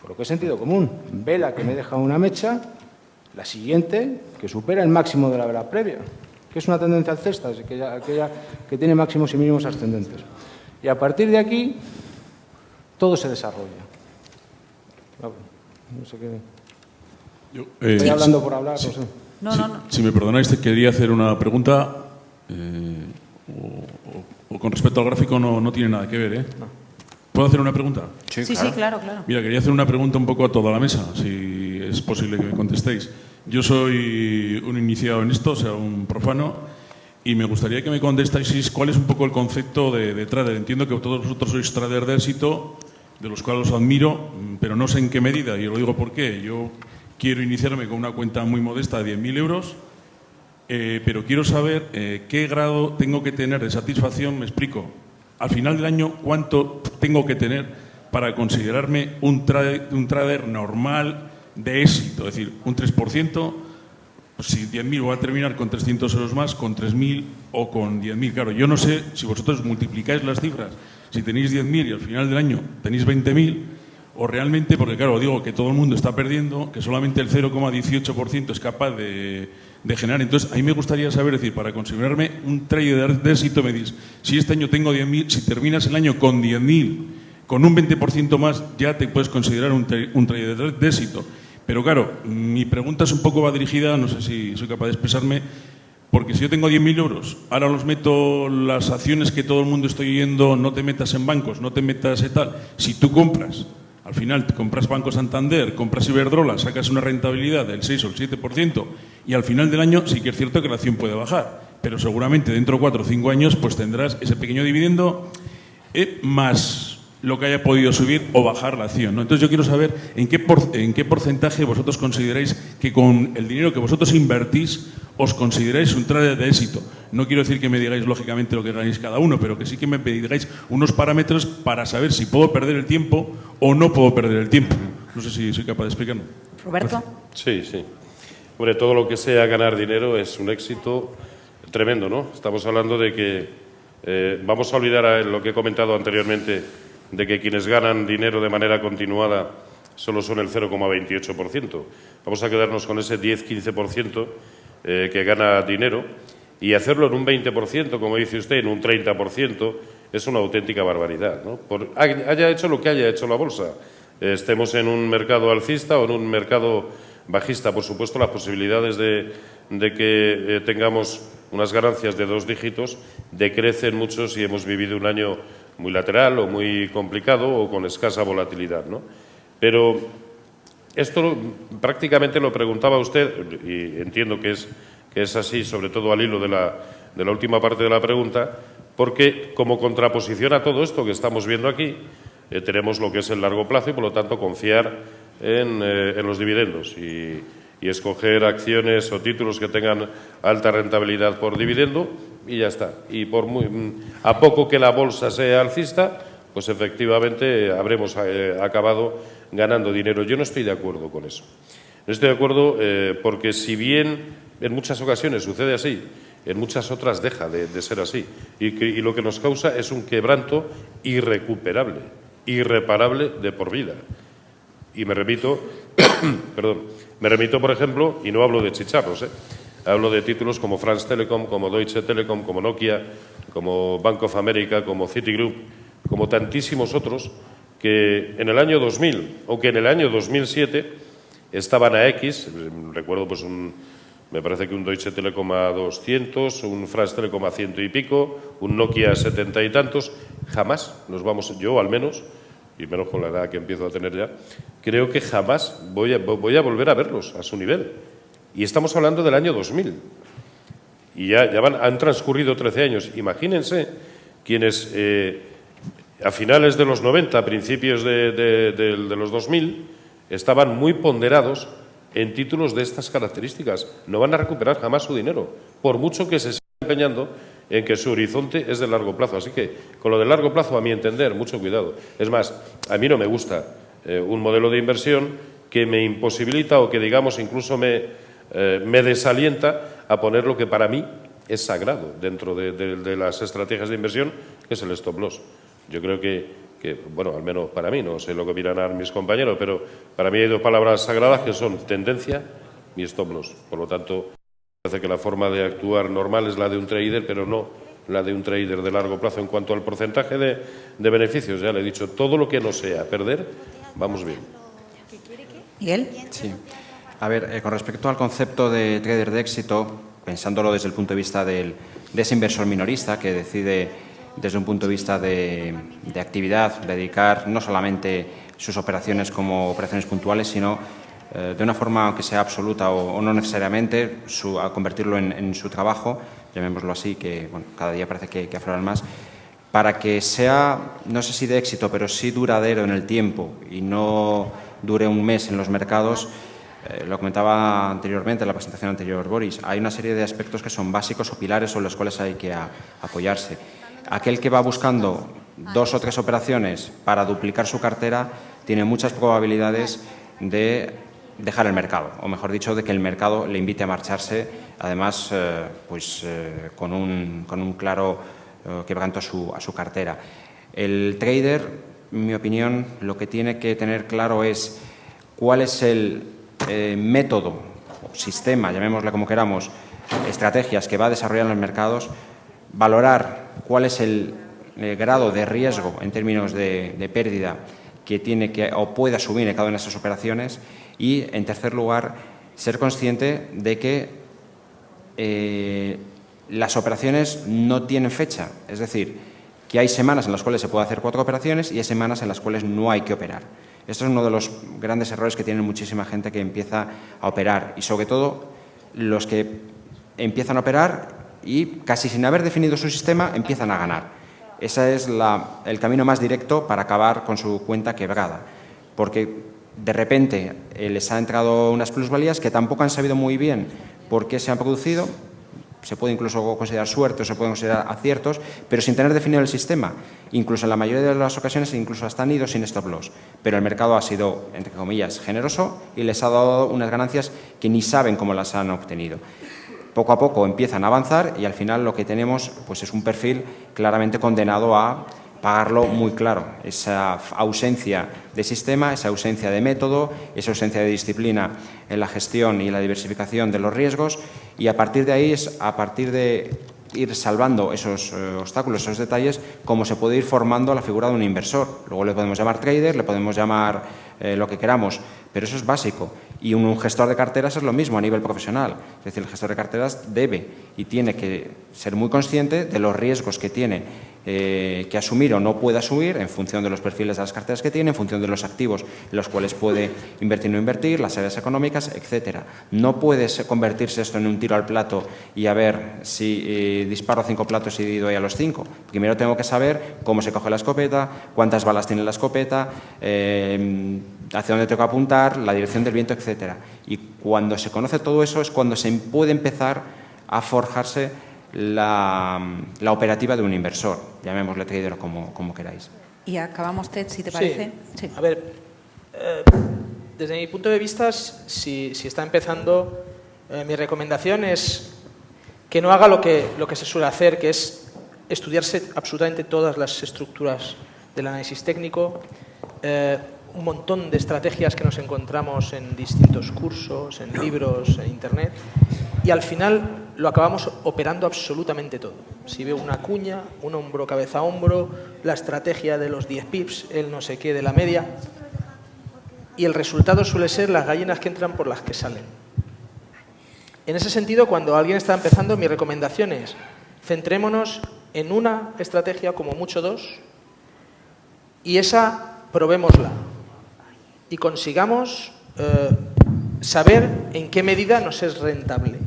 por lo que es sentido común. Vela que me deja una mecha, la siguiente que supera el máximo de la vela previa, que es una tendencia alcista, aquella que tiene máximos y mínimos ascendentes. Y a partir de aquí, todo se desarrolla. No sé qué... Estoy hablando por hablar, no sé. No. Si me perdonáis, te quería hacer una pregunta, o con respecto al gráfico no tiene nada que ver, ¿eh? ¿Puedo hacer una pregunta? Sí, claro. Mira, quería hacer una pregunta un poco a toda la mesa, si es posible que me contestéis. Yo soy un iniciado en esto, o sea, un profano, y me gustaría que me contestáis cuál es un poco el concepto de trader. Entiendo que todos vosotros sois traders de éxito, de los cuales os admiro, pero no sé en qué medida, y os lo digo por qué. Yo quiero iniciarme con una cuenta muy modesta de 10.000 euros, pero quiero saber qué grado tengo que tener de satisfacción, me explico. Al final del año, ¿cuánto tengo que tener para considerarme un trader normal de éxito? Es decir, un 3%, pues si 10.000 voy a terminar con 300 euros más, con 3.000 o con 10.000. Claro, yo no sé si vosotros multiplicáis las cifras, si tenéis 10.000 y al final del año tenéis 20.000, o realmente, porque claro, digo que todo el mundo está perdiendo, que solamente el 0,18% es capaz de generar. Entonces, a mí me gustaría saber, es decir, para considerarme un trader de éxito, me dices, si este año tengo 10.000, si terminas el año con 10.000, con un 20% más, ya te puedes considerar un trader de éxito. Pero claro, mi pregunta es un poco va dirigida, no sé si soy capaz de expresarme, porque si yo tengo 10.000 euros, ahora los meto las acciones que todo el mundo está oyendo, no te metas en bancos, no te metas en tal. Si tú compras, al final te compras Banco Santander, compras Iberdrola, sacas una rentabilidad del 6 o el 7% y al final del año sí que es cierto que la acción puede bajar, pero seguramente dentro de 4 o 5 años pues tendrás ese pequeño dividendo más lo que haya podido subir o bajar la acción, ¿no? Entonces yo quiero saber en qué porcentaje vosotros consideráis que con el dinero que vosotros invertís os consideráis un trader de éxito. No quiero decir que me digáis lógicamente lo que ganáis cada uno, pero que sí que me digáis unos parámetros para saber si puedo perder el tiempo o no puedo perder el tiempo. No sé si soy capaz de explicarlo. Roberto. Sí. Hombre, todo lo que sea ganar dinero es un éxito tremendo, ¿no? Estamos hablando de que vamos a olvidar lo que he comentado anteriormente, de que quienes ganan dinero de manera continuada solo son el 0,28%. Vamos a quedarnos con ese 10-15% que gana dinero y hacerlo en un 20%, como dice usted, en un 30%, es una auténtica barbaridad, ¿no? Haya hecho lo que haya hecho la bolsa, estemos en un mercado alcista o en un mercado bajista. Por supuesto, las posibilidades de que tengamos unas ganancias de 2 dígitos decrecen mucho si hemos vivido un año muy lateral o muy complicado o con escasa volatilidad, ¿no? Pero esto prácticamente lo preguntaba usted, y entiendo que es así, sobre todo al hilo de la última parte de la pregunta, porque como contraposición a todo esto que estamos viendo aquí, tenemos lo que es el largo plazo y, por lo tanto, confiar en los dividendos. Y y escoger acciones o títulos que tengan alta rentabilidad por dividendo y ya está. Y a poco que la bolsa sea alcista, pues efectivamente habremos acabado ganando dinero. Yo no estoy de acuerdo con eso. No estoy de acuerdo porque si bien en muchas ocasiones sucede así, en muchas otras deja de ser así. Y lo que nos causa es un quebranto irrecuperable, irreparable de por vida. Y me remito, por ejemplo, y no hablo de chicharros, hablo de títulos como France Telecom, como Deutsche Telekom, como Nokia, como Bank of America, como Citigroup, como tantísimos otros que en el año 2000 o que en el año 2007 estaban a X, recuerdo pues me parece que un Deutsche Telekom a 200, un France Telecom a 100 y pico, un Nokia a 70 y tantos, jamás nos vamos, yo al menos, y menos con la edad que empiezo a tener ya, creo que jamás voy a volver a verlos a su nivel. Y estamos hablando del año 2000. Y han transcurrido 13 años. Imagínense quienes a finales de los 90, a principios de los 2000, estaban muy ponderados en títulos de estas características. No van a recuperar jamás su dinero, por mucho que se sigan empeñando en que su horizonte es de largo plazo. Así que, con lo de largo plazo, a mi entender, mucho cuidado. Es más, a mí no me gusta un modelo de inversión que me imposibilita o que, digamos, incluso me desalienta a poner lo que para mí es sagrado dentro de las estrategias de inversión, que es el stop loss. Yo creo que, bueno, al menos para mí, no sé lo que opinarán mis compañeros, pero para mí hay dos palabras sagradas que son tendencia y stop loss. Por lo tanto, parece que la forma de actuar normal es la de un trader, pero no la de un trader de largo plazo. En cuanto al porcentaje de beneficios, ya le he dicho, todo lo que no sea perder, vamos bien. ¿Miguel? Sí. A ver, con respecto al concepto de trader de éxito, pensándolo desde el punto de vista de ese inversor minorista que decide desde un punto de vista de actividad dedicar no solamente sus operaciones como operaciones puntuales, sino de una forma, aunque sea absoluta o no necesariamente, a convertirlo en su trabajo, llamémoslo así, que bueno, cada día parece que afloran más, para que sea, no sé si de éxito, pero sí duradero en el tiempo y no dure un mes en los mercados. Lo comentaba anteriormente en la presentación anterior Boris, hay una serie de aspectos que son básicos o pilares sobre los cuales hay que apoyarse. Aquel que va buscando 2 o 3 operaciones para duplicar su cartera tiene muchas probabilidades de dejar el mercado, o mejor dicho, de que el mercado le invite a marcharse, además con un claro quebranto a su cartera. El trader, en mi opinión, lo que tiene que tener claro es cuál es el método o sistema, llamémosle como queramos, estrategias que va a desarrollar en los mercados, valorar cuál es el grado de riesgo en términos de pérdida que tiene o puede asumir en cada una de esas operaciones y, en tercer lugar, ser consciente de que las operaciones no tienen fecha, es decir, que hay semanas en las cuales se puede hacer 4 operaciones y hay semanas en las cuales no hay que operar. Esto es uno de los grandes errores que tiene muchísima gente que empieza a operar y, sobre todo, los que empiezan a operar y, casi sin haber definido su sistema, empiezan a ganar. Ese es el camino más directo para acabar con su cuenta quebrada, porque de repente les ha entrado unas plusvalías que tampoco han sabido muy bien por qué se han producido. Se puede incluso considerar suerte o se pueden considerar aciertos, pero sin tener definido el sistema. Incluso en la mayoría de las ocasiones incluso hasta han ido sin stop loss. Pero el mercado ha sido, entre comillas, generoso y les ha dado unas ganancias que ni saben cómo las han obtenido. Poco a poco empiezan a avanzar y al final lo que tenemos pues es un perfil claramente condenado a pagarlo muy claro. Esa ausencia de sistema, esa ausencia de método, esa ausencia de disciplina en la gestión y la diversificación de los riesgos, y a partir de ahí es a partir de ir salvando esos obstáculos, esos detalles, cómo se puede ir formando la figura de un inversor. Luego le podemos llamar trader, le podemos llamar lo que queramos, pero eso es básico. Y un gestor de carteras es lo mismo a nivel profesional. Es decir, el gestor de carteras debe y tiene que ser muy consciente de los riesgos que tiene que asumir o no puede asumir en función de los perfiles de las carteras que tiene, en función de los activos en los cuales puede invertir o no invertir, las áreas económicas, etcétera. No puede convertirse esto en un tiro al plato y a ver si disparo 5 platos y doy a los 5. Primero tengo que saber cómo se coge la escopeta, cuántas balas tiene la escopeta, hacia dónde tengo que apuntar, la dirección del viento, etcétera. Y cuando se conoce todo eso es cuando se puede empezar a forjarse la operativa de un inversor, llamémosle trader como queráis. Y acabamos, Ted, si te parece. Sí. A ver, desde mi punto de vista, si está empezando, mi recomendación es que no haga lo que se suele hacer, que es estudiarse absolutamente todas las estructuras del análisis técnico, un montón de estrategias que nos encontramos en distintos cursos, en libros, en Internet, y al final lo acabamos operando absolutamente todo. Si veo una cuña, un hombro, cabeza, hombro, la estrategia de los 10 pips, el no sé qué de la media, y el resultado suele ser las gallinas que entran por las que salen. En ese sentido, cuando alguien está empezando, mi recomendación es centrémonos en una estrategia, como mucho 2, y esa probémosla y consigamos saber en qué medida nos es rentable.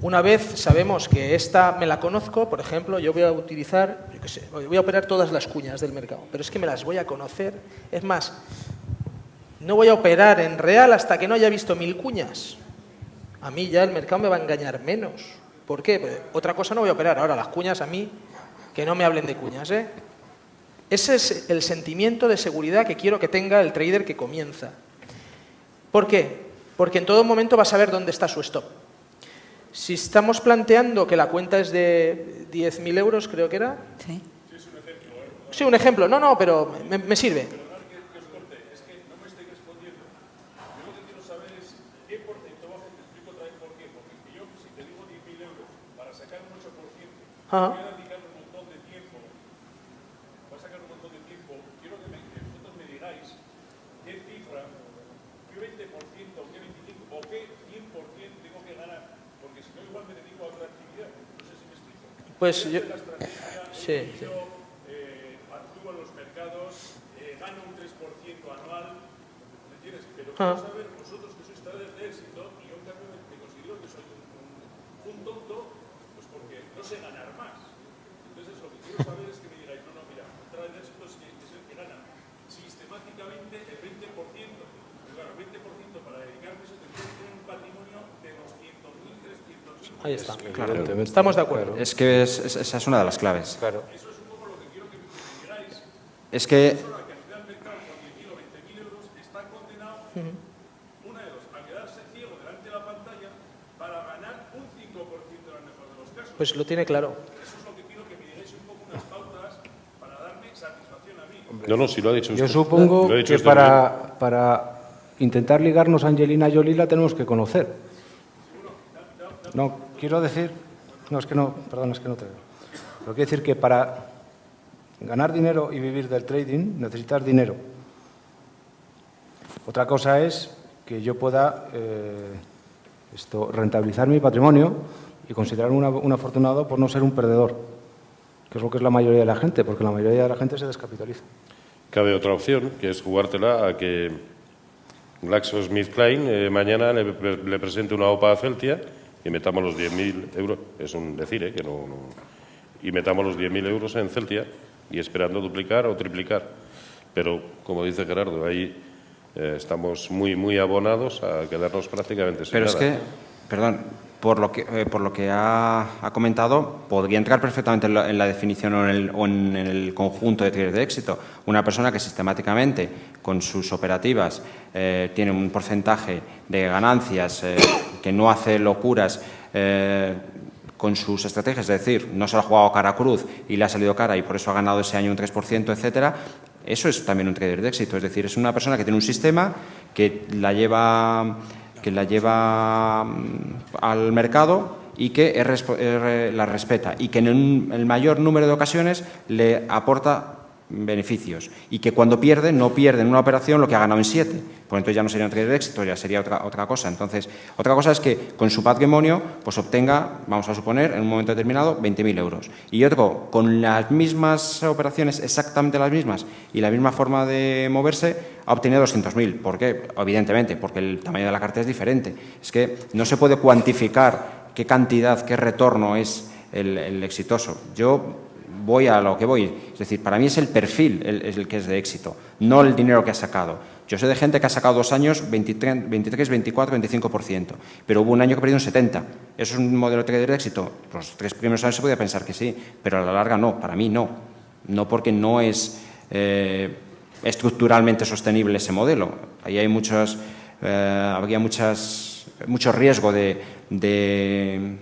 Una vez sabemos que esta me la conozco, por ejemplo, yo voy a utilizar, yo qué sé, voy a operar todas las cuñas del mercado, pero es que me las voy a conocer. Es más, no voy a operar en real hasta que no haya visto 1000 cuñas. A mí ya el mercado me va a engañar menos. ¿Por qué? Pues otra cosa no voy a operar. Ahora, las cuñas a mí, que no me hablen de cuñas, ¿eh? Ese es el sentimiento de seguridad que quiero que tenga el trader que comienza. ¿Por qué? Porque en todo momento va a saber dónde está su stop. Si estamos planteando que la cuenta es de 10.000 euros, creo que era. Sí. Sí, un ejemplo. No, pero me sirve. Ajá. Pues yo... Sí. Actúo en los mercados, gano un 3% anual, ¿me entiendes? Pero quiero saber, vosotros que sois traders de éxito, y yo en cambio me considero que soy un tonto, pues porque no sé ganar más. Entonces lo que quiero saber es que me digáis, no, mira, un trader de éxito es el que gana sistemáticamente el 20%. Pero claro, el 20% para dedicarme eso tendría que tener un patrimonio de 200.000, 300.000. Ahí está. Claro, estamos de acuerdo. Es que esa es una de las claves. Claro. Eso es un poco lo que quiero que me digáis. Es que... Una que al mercado con 10.000 o 20.000 euros está condenado, una de dos, a quedarse ciego delante de la pantalla para ganar un 5% en el mejor de los casos. Pues lo tiene claro. Eso es lo que quiero que me digáis un poco unas pautas para darme satisfacción a mí. No, si lo ha dicho usted. Yo supongo Lo ha dicho que usted para intentar ligarnos a Angelina Jolie la tenemos que conocer. No, quiero decir... No, es que no, perdón, es que no te veo. Pero quiero decir que para ganar dinero y vivir del trading necesitas dinero. Otra cosa es que yo pueda rentabilizar mi patrimonio y considerarme un afortunado por no ser un perdedor, que es lo que es la mayoría de la gente, porque la mayoría de la gente se descapitaliza. Cabe otra opción, que es jugártela a que GlaxoSmithKline mañana le presente una OPA a Celtia y metamos los 10.000 euros, es un decir, que no, y metamos los 10.000 euros en Celtia y esperando duplicar o triplicar. Pero, como dice Gerardo, ahí estamos muy abonados a quedarnos prácticamente sin nada. Pero es que, perdón, por lo que ha comentado, podría entrar perfectamente en la definición o en el conjunto de traders de éxito. Una persona que sistemáticamente, con sus operativas, tiene un porcentaje de ganancias, que no hace locuras con sus estrategias, es decir, no se lo ha jugado cara cruz y le ha salido cara y por eso ha ganado ese año un 3%, etcétera. Eso es también un trader de éxito, es decir, es una persona que tiene un sistema que la lleva al mercado y que la respeta y que en el mayor número de ocasiones le aporta beneficios y que cuando pierden, no pierden una operación lo que ha ganado en 7. Pues entonces ya no sería un trader de éxito, ya sería otra cosa. Entonces, otra cosa es que con su patrimonio pues obtenga, vamos a suponer, en un momento determinado, 20.000 euros. Y otro, con las mismas operaciones, exactamente las mismas, y la misma forma de moverse, ha obtenido 200.000. ¿Por qué? Evidentemente, porque el tamaño de la cartera es diferente. Es que no se puede cuantificar qué cantidad, qué retorno es el exitoso. Yo voy a lo que voy. Es decir, para mí es el perfil el que es de éxito, no el dinero que ha sacado. Yo sé de gente que ha sacado 2 años 23, 24, 25%, pero hubo un año que perdió un 70%. ¿Eso es un modelo de trader de éxito? Los 3 primeros años se podía pensar que sí, pero a la larga no, para mí no. No, porque no es estructuralmente sostenible ese modelo. Ahí hay habría mucho riesgo de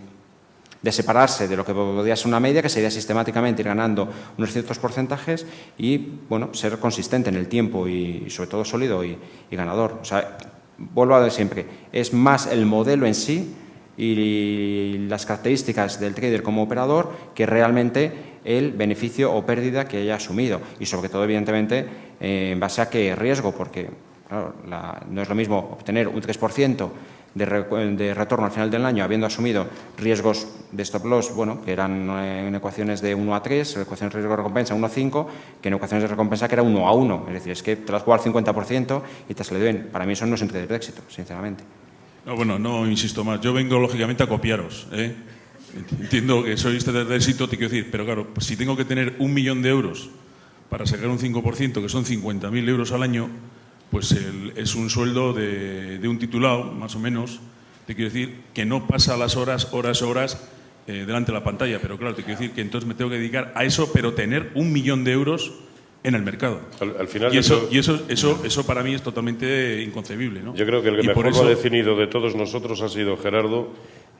separarse de lo que podría ser una media, que sería sistemáticamente ir ganando unos ciertos porcentajes y, bueno, ser consistente en el tiempo y sobre todo sólido y ganador. O sea, vuelvo a decir siempre, es más el modelo en sí y las características del trader como operador que realmente el beneficio o pérdida que haya asumido. Y sobre todo, evidentemente, en base a qué riesgo, porque claro, no es lo mismo obtener un 3% de retorno al final del año, habiendo asumido riesgos de stop loss, bueno, que eran en ecuaciones de 1 a 3, ecuaciones de riesgo-recompensa 1 a 5, que en ecuaciones de recompensa que era 1 a 1. Es decir, es que te lo has jugado al 50% y te ha salido bien. Para mí eso no es un trader de éxito, sinceramente. No, bueno, no insisto más. Yo vengo, lógicamente, a copiaros. Entiendo que sois trader de éxito, te quiero decir, pero claro, pues si tengo que tener 1 millón de euros para sacar un 5%, que son 50.000 euros al año, pues es un sueldo de un titulado, más o menos. Te quiero decir que no pasa las horas delante de la pantalla, pero claro, te quiero decir que entonces me tengo que dedicar a eso, pero tener 1 millón de euros en el mercado. Al final y eso para mí es totalmente inconcebible, ¿no? Yo creo que el que mejor lo ha definido de todos nosotros ha sido Gerardo,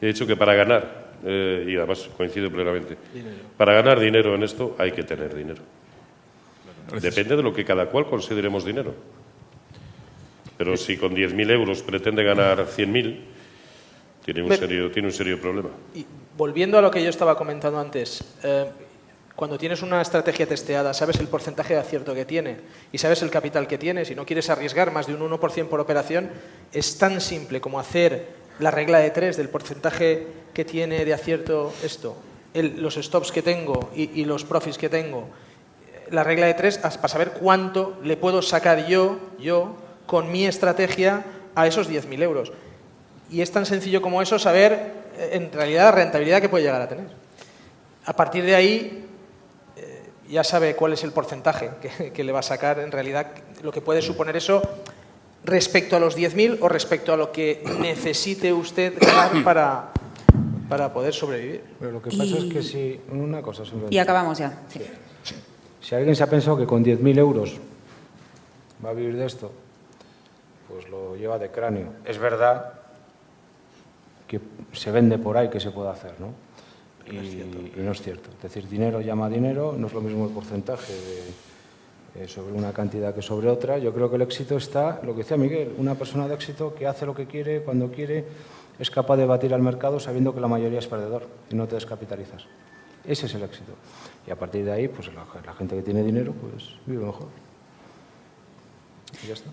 y ha dicho que para ganar, y además coincido plenamente, para ganar dinero en esto hay que tener dinero. Depende de lo que cada cual consideremos dinero. Pero si con 10.000 euros pretende ganar 100.000, tiene un serio problema. Y volviendo a lo que yo estaba comentando antes, cuando tienes una estrategia testeada, sabes el porcentaje de acierto que tiene y sabes el capital que tienes y no quieres arriesgar más de un 1% por operación, es tan simple como hacer la regla de 3 del porcentaje que tiene de acierto esto, los stops que tengo y los profits que tengo, la regla de 3 para saber cuánto le puedo sacar yo con mi estrategia a esos 10.000 euros. Y es tan sencillo como eso, saber en realidad la rentabilidad que puede llegar a tener. A partir de ahí ya sabe cuál es el porcentaje que le va a sacar en realidad, lo que puede suponer eso respecto a los 10.000 o respecto a lo que necesite usted ganar para poder sobrevivir. Pero lo que pasa es que si... Una cosa simplemente. Y acabamos ya. Sí. Si alguien se ha pensado que con 10.000 euros va a vivir de esto, pues lo lleva de cráneo. Es verdad que se vende por ahí que se puede hacer, ¿no? Y no es cierto. Es decir, dinero llama dinero, no es lo mismo el porcentaje sobre una cantidad que sobre otra. Yo creo que el éxito está, lo que decía Miguel, una persona de éxito que hace lo que quiere, cuando quiere, es capaz de batir al mercado sabiendo que la mayoría es perdedor y no te descapitalizas. Ese es el éxito. Y a partir de ahí, pues la gente que tiene dinero, pues vive mejor. Y ya está.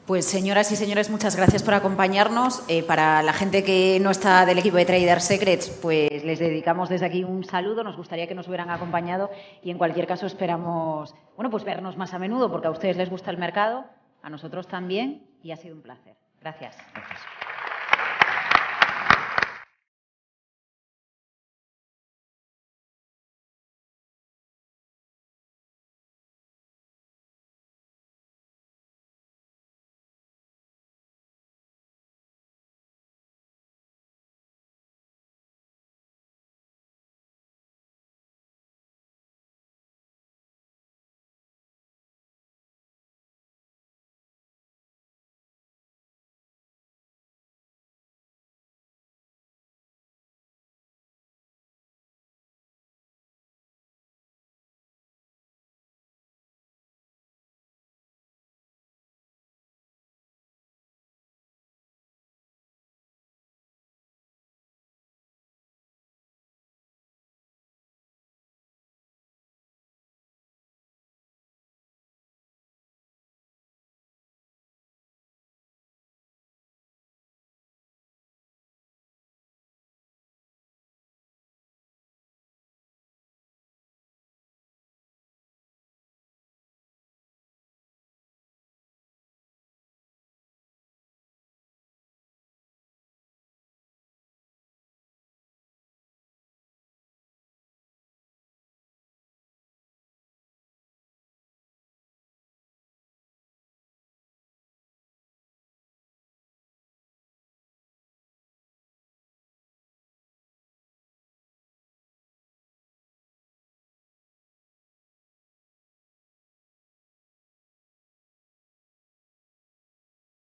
Pues señoras y señores, muchas gracias por acompañarnos. Para la gente que no está del equipo de Trader Secrets, pues les dedicamos desde aquí un saludo. Nos gustaría que nos hubieran acompañado y en cualquier caso esperamos, bueno, pues vernos más a menudo porque a ustedes les gusta el mercado, a nosotros también y ha sido un placer. Gracias.